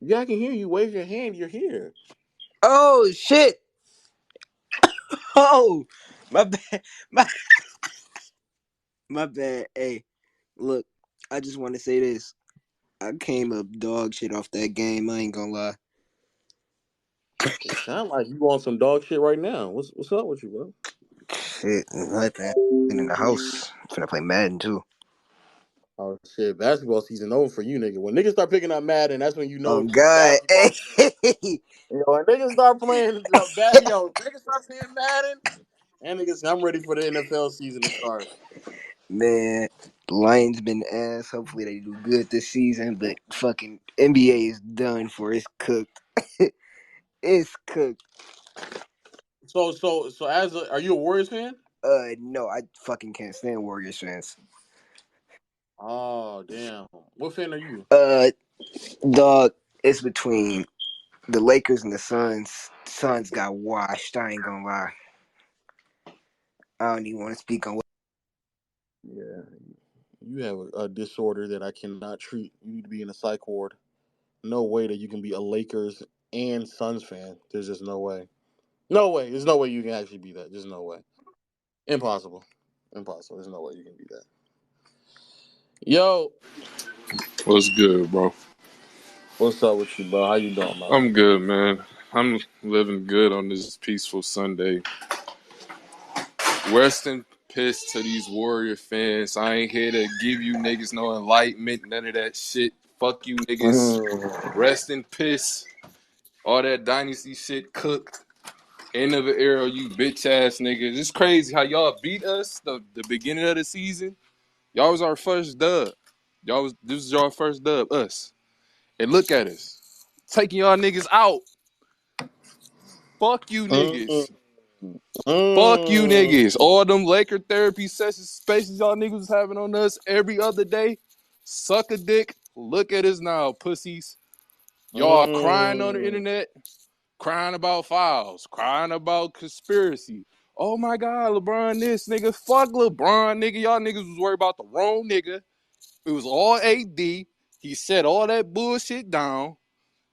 Yeah, I can hear you. Wave your hand. You're here. Oh shit! Oh, my bad. My bad. Hey, look, I just want to say this. I came up dog shit off that game. I ain't gonna lie. It sound like you on some dog shit right now. What's up with you, bro? Shit, nothing. Been in the house. Finna play Madden too. Oh shit, basketball season over for you, nigga. When niggas start picking up Madden, that's when you know. Oh God! Hey. When niggas start playing niggas start playing Madden, and niggas, I'm ready for the NFL season to start. Man, the Lions been ass. Hopefully they do good this season, but fucking NBA is done for. It's cooked. It's cooked. So are you a Warriors fan? No, I fucking can't stand Warriors fans. Oh damn. What fan are you? Dog, it's between the Lakers and the Suns. Suns got washed. I ain't gonna lie. I don't even want to speak on what. Yeah. You have a disorder that I cannot treat. You need to be in a psych ward. No way that you can be a Lakers and Suns fan. There's just no way. No way. There's no way you can actually be that. There's no way. Impossible. There's no way you can be that. Yo. What's good, bro? What's up with you, bro? How you doing, bro? I'm good, man. I'm living good on this peaceful Sunday. Rest in peace to these Warrior fans. I ain't here to give you niggas no enlightenment, none of that shit. Fuck you niggas. Rest in peace. All that dynasty shit cooked. End of the era, you bitch ass niggas. It's crazy how y'all beat us the beginning of the season. Y'all was our first dub. This was your first dub, us. And look at us. Taking y'all niggas out. Fuck you niggas. Fuck you niggas. All them Laker therapy sessions, spaces y'all niggas was having on us every other day. Suck a dick. Look at us now, pussies. Y'all crying on the internet, crying about fouls, crying about conspiracy. Oh my God, LeBron this, nigga. Fuck LeBron, nigga. Y'all niggas was worried about the wrong nigga. It was all AD. He set all that bullshit down.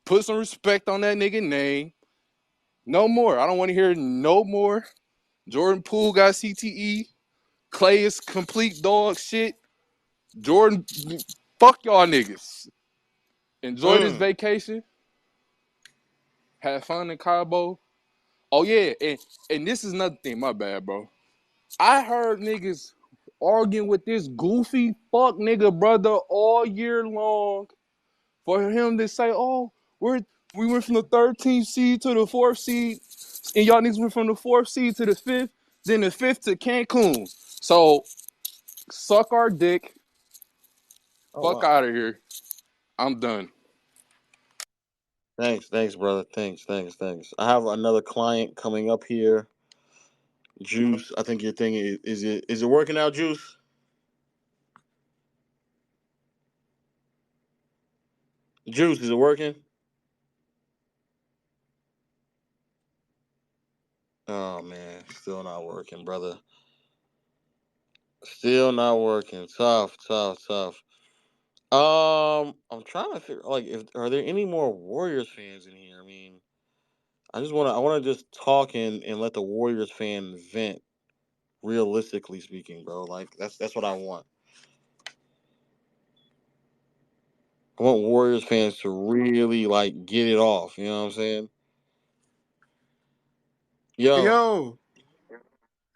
Put some respect on that nigga name. No more. I don't want to hear no more. Jordan Poole got CTE. Clay is complete dog shit. Jordan, fuck y'all niggas. Enjoy this vacation. Have fun in Cabo. Oh yeah, and this is another thing. My bad, bro. I heard niggas arguing with this goofy fuck nigga brother all year long for him to say, "Oh, we went from the 13th seed to the 4th seed, and y'all niggas went from the 4th seed to the 5th, then the 5th to Cancun." So suck our dick. Fuck out of here. I'm done. Thanks, brother. Thanks. I have another client coming up here. Juice, I think your thing is it working out, Juice? Juice, is it working? Oh man, still not working, brother. Still not working. Tough. I'm trying to figure if are there any more Warriors fans in here? I mean, I wanna just talk and let the Warriors fan vent. Realistically speaking, bro, like that's what I want. I want Warriors fans to really get it off. You know what I'm saying? Yo,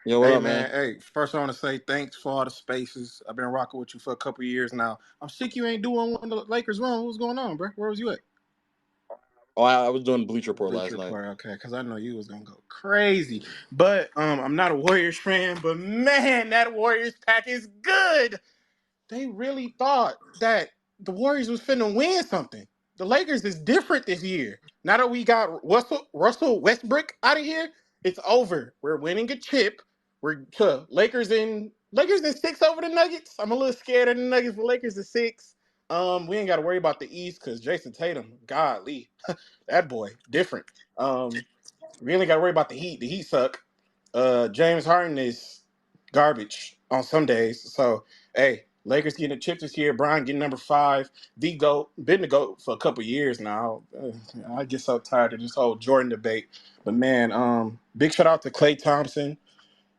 what Hey up, man, man? hey, first I want to say thanks for all the spaces. I've been rocking with you for a couple of years now. I'm sick you ain't doing one of the Lakers wrong. What's going on, bro? Where was you at? Oh, I was doing Bleacher Report last Bleacher night. Report, okay, because I know you was gonna go crazy. But I'm not a Warriors fan, but man, that Warriors pack is good. They really thought that the Warriors was finna win something. The Lakers is different this year. Now that we got Russell Westbrook out of here, it's over. We're winning a chip. We're Lakers in 6 over the Nuggets. I'm a little scared of the Nuggets, but Lakers in 6. We ain't got to worry about the East because Jason Tatum, godly, that boy different. We ain't got to worry about the Heat. The Heat suck. James Harden is garbage on some days. So hey, Lakers getting a chip this year. Brian getting number 5. The GOAT. Been the GOAT for a couple years now. I get so tired of this whole Jordan debate. But man, big shout out to Klay Thompson.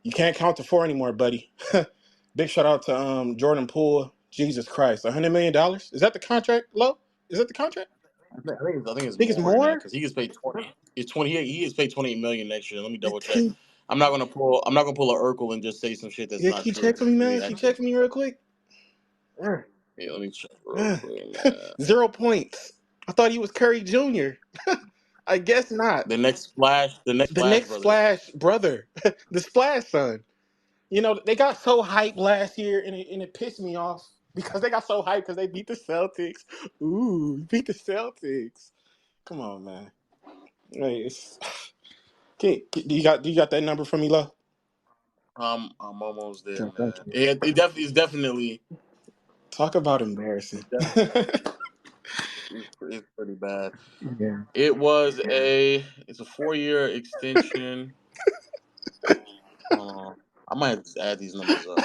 You can't count to 4 anymore, buddy. Big shout out to Jordan Poole. Jesus Christ, $100 million? Is that the contract, Lo? Is that the contract? I think Think it's it's more than that more? because he gets paid 20. It's 20. He gets paid 28 million next year. Let me double check. Can, I'm not gonna pull a Urkel and just say some shit that's yeah, not can you true. check for me, man? Yeah, Can you check for me real quick? yeah, let me check real quick, man. 0 points. I thought he was Curry Jr. I guess not. The next Splash The next brother. Splash brother, the Splash son. You know, they got so hyped last year, and it pissed me off because they got so hyped because they beat the Celtics. Ooh, beat the Celtics. Come on, man. Hey, do you got that number from me, Lo? I'm almost there, Okay, man. thank you. It's definitely Talk about embarrassing. it's pretty bad. Yeah. It's a 4-year extension. I might have to add these numbers up.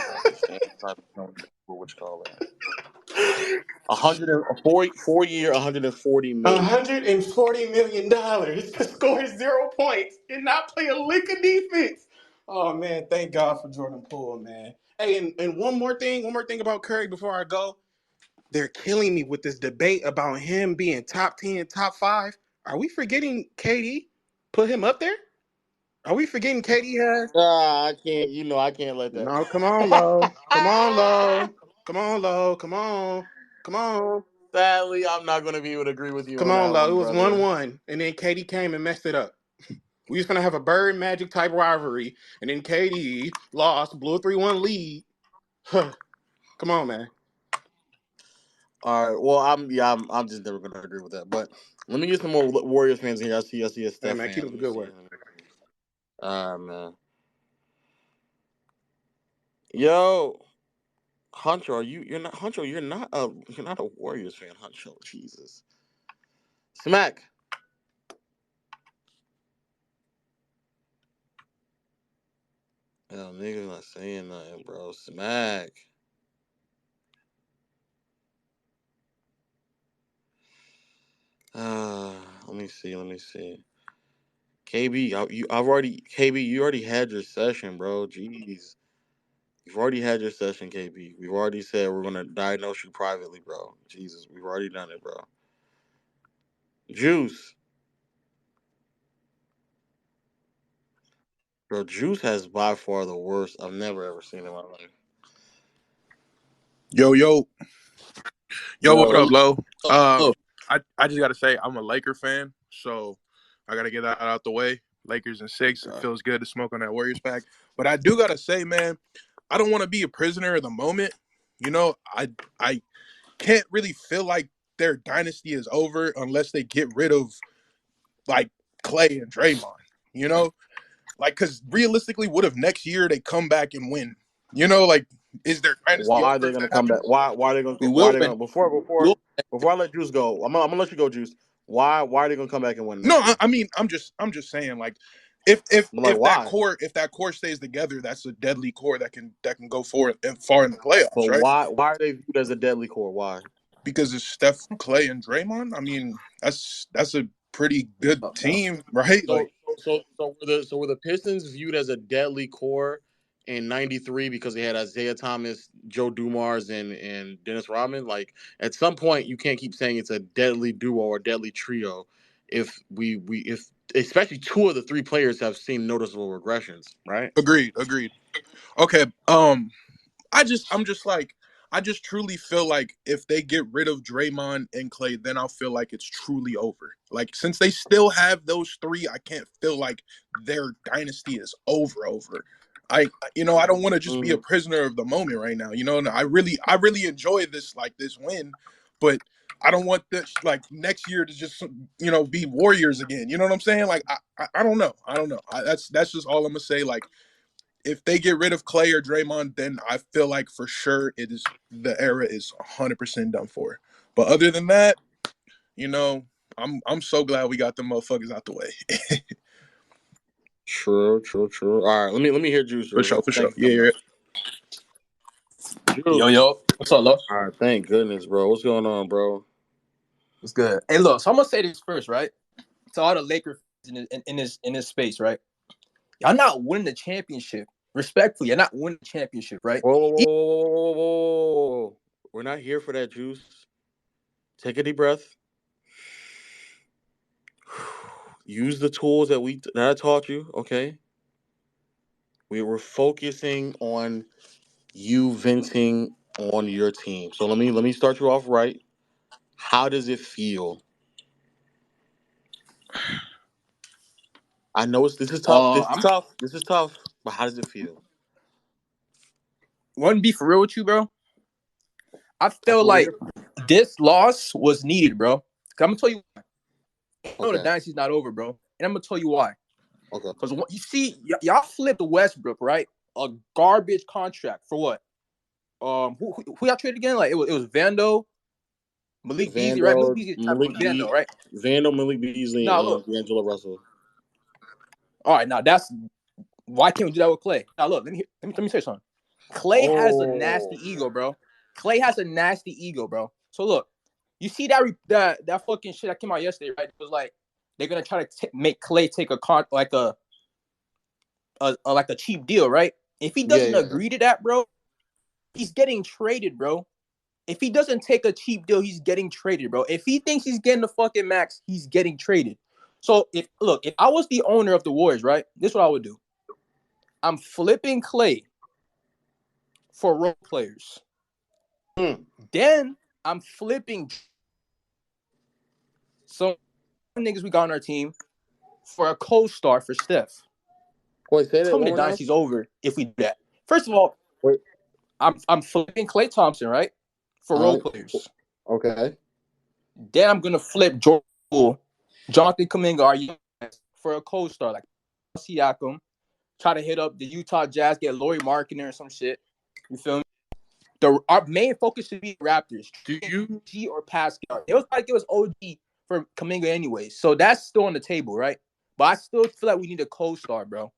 What you call that? 4-year, $140 million. $140 million to score 0 points and not play a lick of defense. Oh man, thank God for Jordan Poole, man. Hey, and one more thing about Curry before I go. They're killing me with this debate about him being top 10, top 5. Are we forgetting KD? Put him up there? Are we forgetting KD has? I can't. I can't let that. No, come on, Lo. Come on, Lo. Come on, Lo. Come on. Come on. Sadly, I'm not going to be able to agree with you Come on on, that Lo. It one, was brother. 1-1. And then KD came and messed it up. We was gonna have a Bird Magic type rivalry, and then KD lost, blew a 3-1 lead. Come on, man. All right. Well, I'm just never gonna agree with that. But let me get some more Warriors fans here. I see a Hey, Steph man, fan. keep Let up the me good see. work. All right, man. Yo, Huncho, you're not Huncho? You're not a Warriors fan, Huncho. Jesus. Smack. Yo, nigga not saying nothing, bro. Smack. Let me see. KB, you already had your session, bro. Jeez. You've already had your session, KB. We've already said we're gonna diagnose you privately, bro. Jesus, we've already done it, bro. Juice. Bro, Juice has by far the worst I've never ever seen in my life. Yo, what up, Lo? Oh, I just gotta say I'm a Laker fan, so I gotta get that out the way. Lakers in 6. It feels good to smoke on that Warriors pack. But I do gotta say, man, I don't want to be a prisoner of the moment. You know, I can't really feel like their dynasty is over unless they get rid of like Clay and Draymond. You know, like because realistically, what if next year they come back and win? You know, like is their dynasty Why are over they if gonna that come back? happens? Why are they gonna we why are will they win. gonna before I let Juice go? I'm gonna let you go, Juice. Why are they gonna come back and win No, next year? I mean, I'm just saying, like, if I'm like, why? if that core stays together, that's a deadly core that can go forward and far in the playoffs, But right? why are they viewed as a deadly core? Why? Because it's Steph, Clay, and Draymond. I mean, that's a pretty good team, right? So Like, were the Pistons viewed as a deadly core in '93 because they had Isaiah Thomas, Joe Dumars, and Dennis Rodman? Like at some point, you can't keep saying it's a deadly duo or deadly trio if if especially two of the three players have seen noticeable regressions, right? agreed. Okay, I'm just like, I just truly feel like if they get rid of Draymond and Clay, then I'll feel like it's truly over. Like since they still have those three, I can't feel like their dynasty is over. I don't want to just be a prisoner of the moment right now. You know, and I really enjoy this win, but I don't want this like next year to just be Warriors again. You know what I'm saying? Like I don't know. That's just all I'm gonna say. Like if they get rid of Clay or Draymond, then I feel like for sure the era is 100% done for. But other than that, I'm so glad we got the motherfuckers out the way. True. All right, let me hear Juice For real sure. quick. Thank you so Yeah. much. Juice. Yo, what's up, Lo? All right, thank goodness, bro. What's going on, bro? What's good? Hey, look, so I'm gonna say this first, right? To all the Lakers in this space, right? Y'all not winning the championship. Respectfully, you're not winning the championship, right? Whoa. We're not here for that, Juice. Take a deep breath. Use the tools that I taught you, okay? We were focusing on you venting on your team. So let me start you off right. How does it feel? I know this is tough. This is tough. But how does it feel? Want to be for real with you, bro? I feel like this loss was needed, bro. I'm gonna tell you why. I know the dynasty's not over, bro, and I'm gonna tell you why. Okay. Because you see, y'all flipped Westbrook, right? A garbage contract for what? Who y'all traded again? Like it was Vando, Malik Beasley, right? Malik Beasley Vando, right? Vando, Malik Beasley, and D'Angelo Russell. All right, now that's why can't we do that with Clay? Now look, let me say something. Clay has a nasty ego, bro. Clay has a nasty ego, bro. So look, you see that fucking shit that came out yesterday, right? It was like they're gonna try to make Clay take a cheap deal, right? If he doesn't agree to that, bro, he's getting traded, bro. If he doesn't take a cheap deal, he's getting traded, bro. If he thinks he's getting the fucking max, he's getting traded. So if I was the owner of the Warriors, right, this is what I would do. I'm flipping Clay for role players. Then I'm flipping some niggas we got on our team for a co-star for Steph. Wait, say that Tell me one the more time. dynasty's over if we do that. First of all, Wait. I'm flipping Klay Thompson, right? For role players. Okay. Then I'm gonna flip Jordan Poole, Jonathan Kuminga, for a co-star like Siakam. Try to hit up the Utah Jazz, get Lauri Markkanen or some shit. You feel me? Our main focus should be Raptors. Do you OG or Pascal? It was like it was OG for Kuminga anyway, so that's still on the table, right? But I still feel like we need a co-star, bro.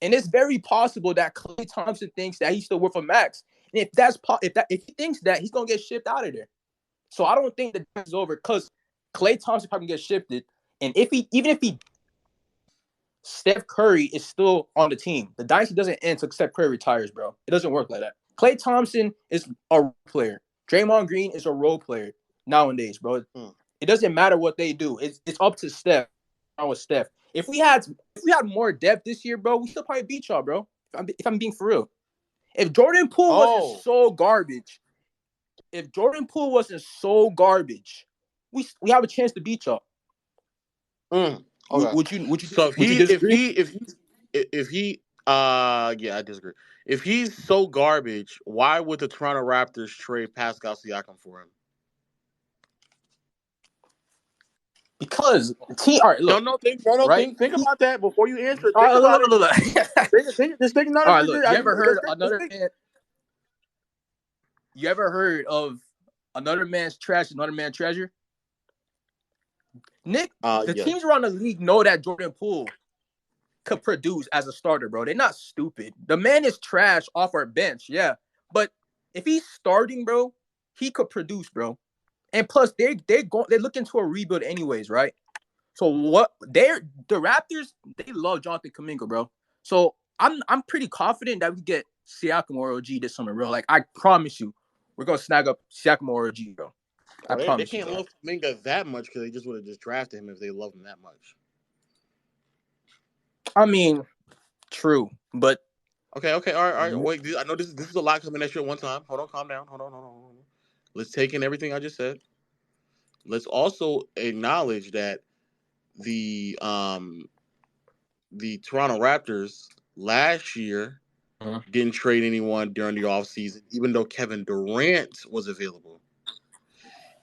And it's very possible that Klay Thompson thinks that he's still worth a max. And if he thinks that, he's gonna get shipped out of there. So I don't think that that's over because Klay Thompson probably get shifted. And even if he Steph Curry is still on the team, the dynasty doesn't end until Steph Curry retires, bro. It doesn't work like that. Klay Thompson is a role player. Draymond Green is a role player nowadays, bro. It doesn't matter what they do. It's up to Steph. With Steph. If we had more depth this year, bro, we still probably beat y'all, bro. If I'm being for real. If Jordan Poole wasn't so garbage, we have a chance to beat y'all. Okay. Would you? So if he I disagree. If he's so garbage, why would the Toronto Raptors trade Pascal Siakam for him? Because all right, look. Think about that before you answer. Think about it. Just think all right, look. You ever heard of another man's trash, another man's treasure? Nick, teams around the league know that Jordan Poole could produce as a starter, bro. They're not stupid. The man is trash off our bench, yeah. But if he's starting, bro, he could produce, bro. And plus, they're looking to a rebuild anyways, right? So the Raptors, they love Jonathan Kuminga, bro. So I'm pretty confident that we get Siakam or OG this summer, bro. Like I promise you, we're gonna snag up Siakam or OG, bro. They can't love Kuminga that much because they just would have just drafted him if they love him that much. I mean, true, but okay, all right. Wait, I know this is a lot coming at you at one time. Hold on, calm down. Hold on. Let's take in everything I just said. Let's also acknowledge that the Toronto Raptors last year didn't trade anyone during the offseason, even though Kevin Durant was available.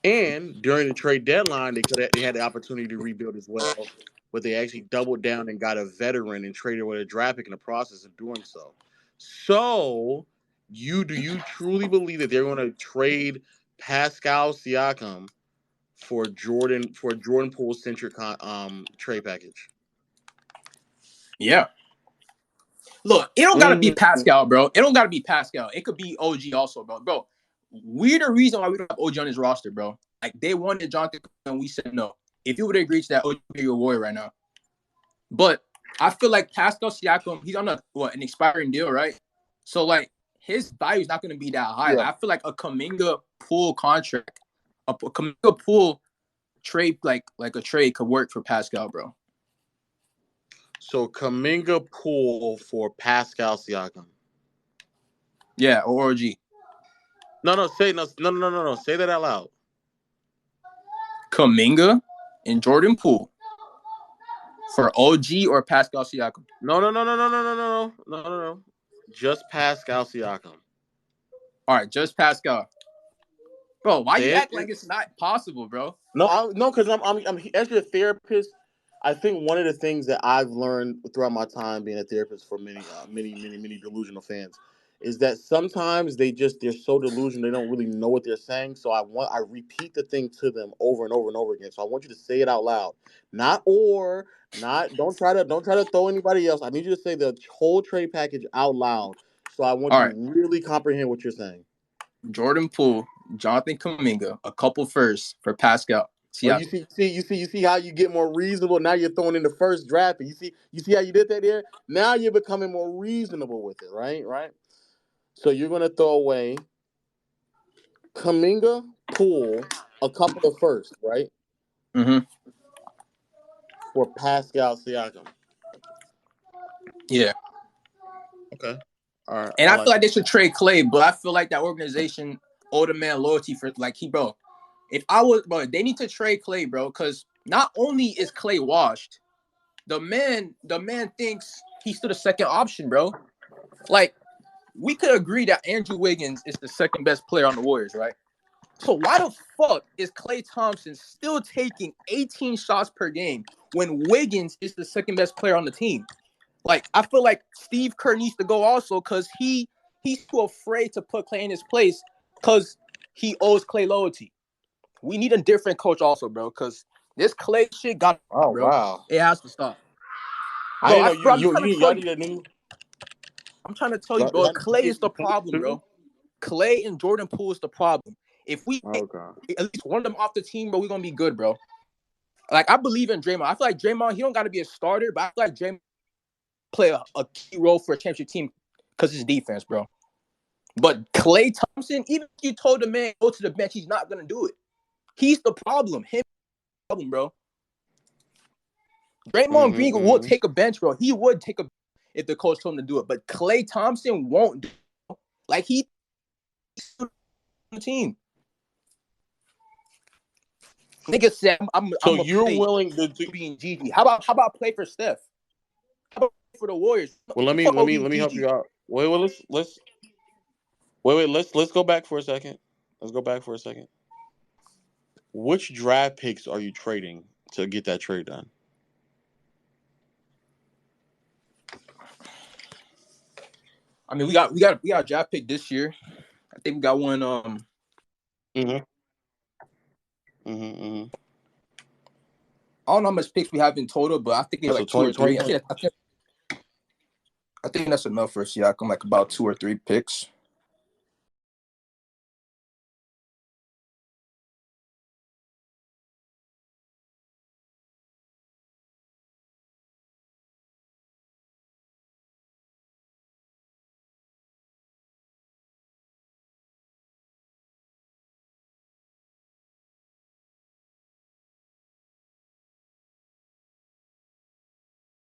And during the trade deadline, they had the opportunity to rebuild as well, but they actually doubled down and got a veteran and traded with a draft pick in the process of doing so. So, do you truly believe that they're going to trade Pascal Siakam for Jordan Poole centric trade package? Yeah. Look, it don't gotta be Pascal, bro. It don't gotta be Pascal. It could be OG also, bro. Bro, we're the reason why we don't have OG on this roster, bro. Like they wanted Jonathan and we said no. If you would have agreed to that, OG would be your warrior right now. But I feel like Pascal Siakam, he's on an expiring deal, right? So like his value is not going to be that high. Yeah. Like, I feel like a Kuminga Poole contract, a Kuminga Poole trade, like a trade could work for Pascal, bro. So Kuminga Poole for Pascal Siakam. Yeah, or OG. No. Say that out loud. Kuminga and Jordan Poole for OG or Pascal Siakam. No. Just Pascal Siakam. All right, just Pascal. Bro, why you act like it's not possible, bro? No, because I'm as your therapist. I think one of the things that I've learned throughout my time being a therapist for many delusional fans is that sometimes they're so delusional they don't really know what they're saying. So I repeat the thing to them over and over and over again. So I want you to say it out loud. Don't try to throw anybody else. I need you to say the whole trade package out loud. So I want you to really comprehend what you're saying. Jordan Poole, Jonathan Kuminga, a couple firsts for Pascal. You see how you get more reasonable. Now you're throwing in the first draft. You see how you did that there? Now you're becoming more reasonable with it, right? So you're gonna throw away Kuminga, Poole, a couple of firsts, right? Mm-hmm. For Pascal Siakam. Yeah. Okay. All right. And I feel like they should trade Klay, but I feel like that organization owe the man loyalty for bro. If I was, bro, they need to trade Klay, bro, because not only is Klay washed, The man thinks he's still the second option, bro. Like, we could agree that Andrew Wiggins is the second best player on the Warriors, right? So why the fuck is Klay Thompson still taking 18 shots per game when Wiggins is the second best player on the team? Like, I feel like Steve Kerr needs to go also because he's too afraid to put Klay in his place because he owes Klay loyalty. We need a different coach also, bro, because this Klay shit got bro. Wow. It has to stop. Bro, I didn't know y'all need a new. I'm trying to tell you, bro. Klay is the problem, bro. Klay and Jordan Poole is the problem. If we get at least one of them off the team, bro, we're gonna be good, bro. Like, I believe in Draymond. I feel like Draymond, he don't gotta be a starter, but I feel like Draymond play a key role for a championship team because his defense, bro. But Klay Thompson, even if you told the man go to the bench, he's not gonna do it. He's the problem. Him problem, bro. Draymond Green will take a bench, bro. He would take a if the coach told him to do it. But Klay Thompson won't do it. Like, he's on the team. Nigga said, I'm you're willing to be in Gigi. How about play for Steph? How about play for the Warriors? Well, let me help you out. Let's go back for a second. Which draft picks are you trading to get that trade done? I mean, we got a draft pick this year. I think we got one. I don't know how much picks we have in total, but I think it's like 2 or 3. I think that's enough for Siakam, like about 2 or 3 picks.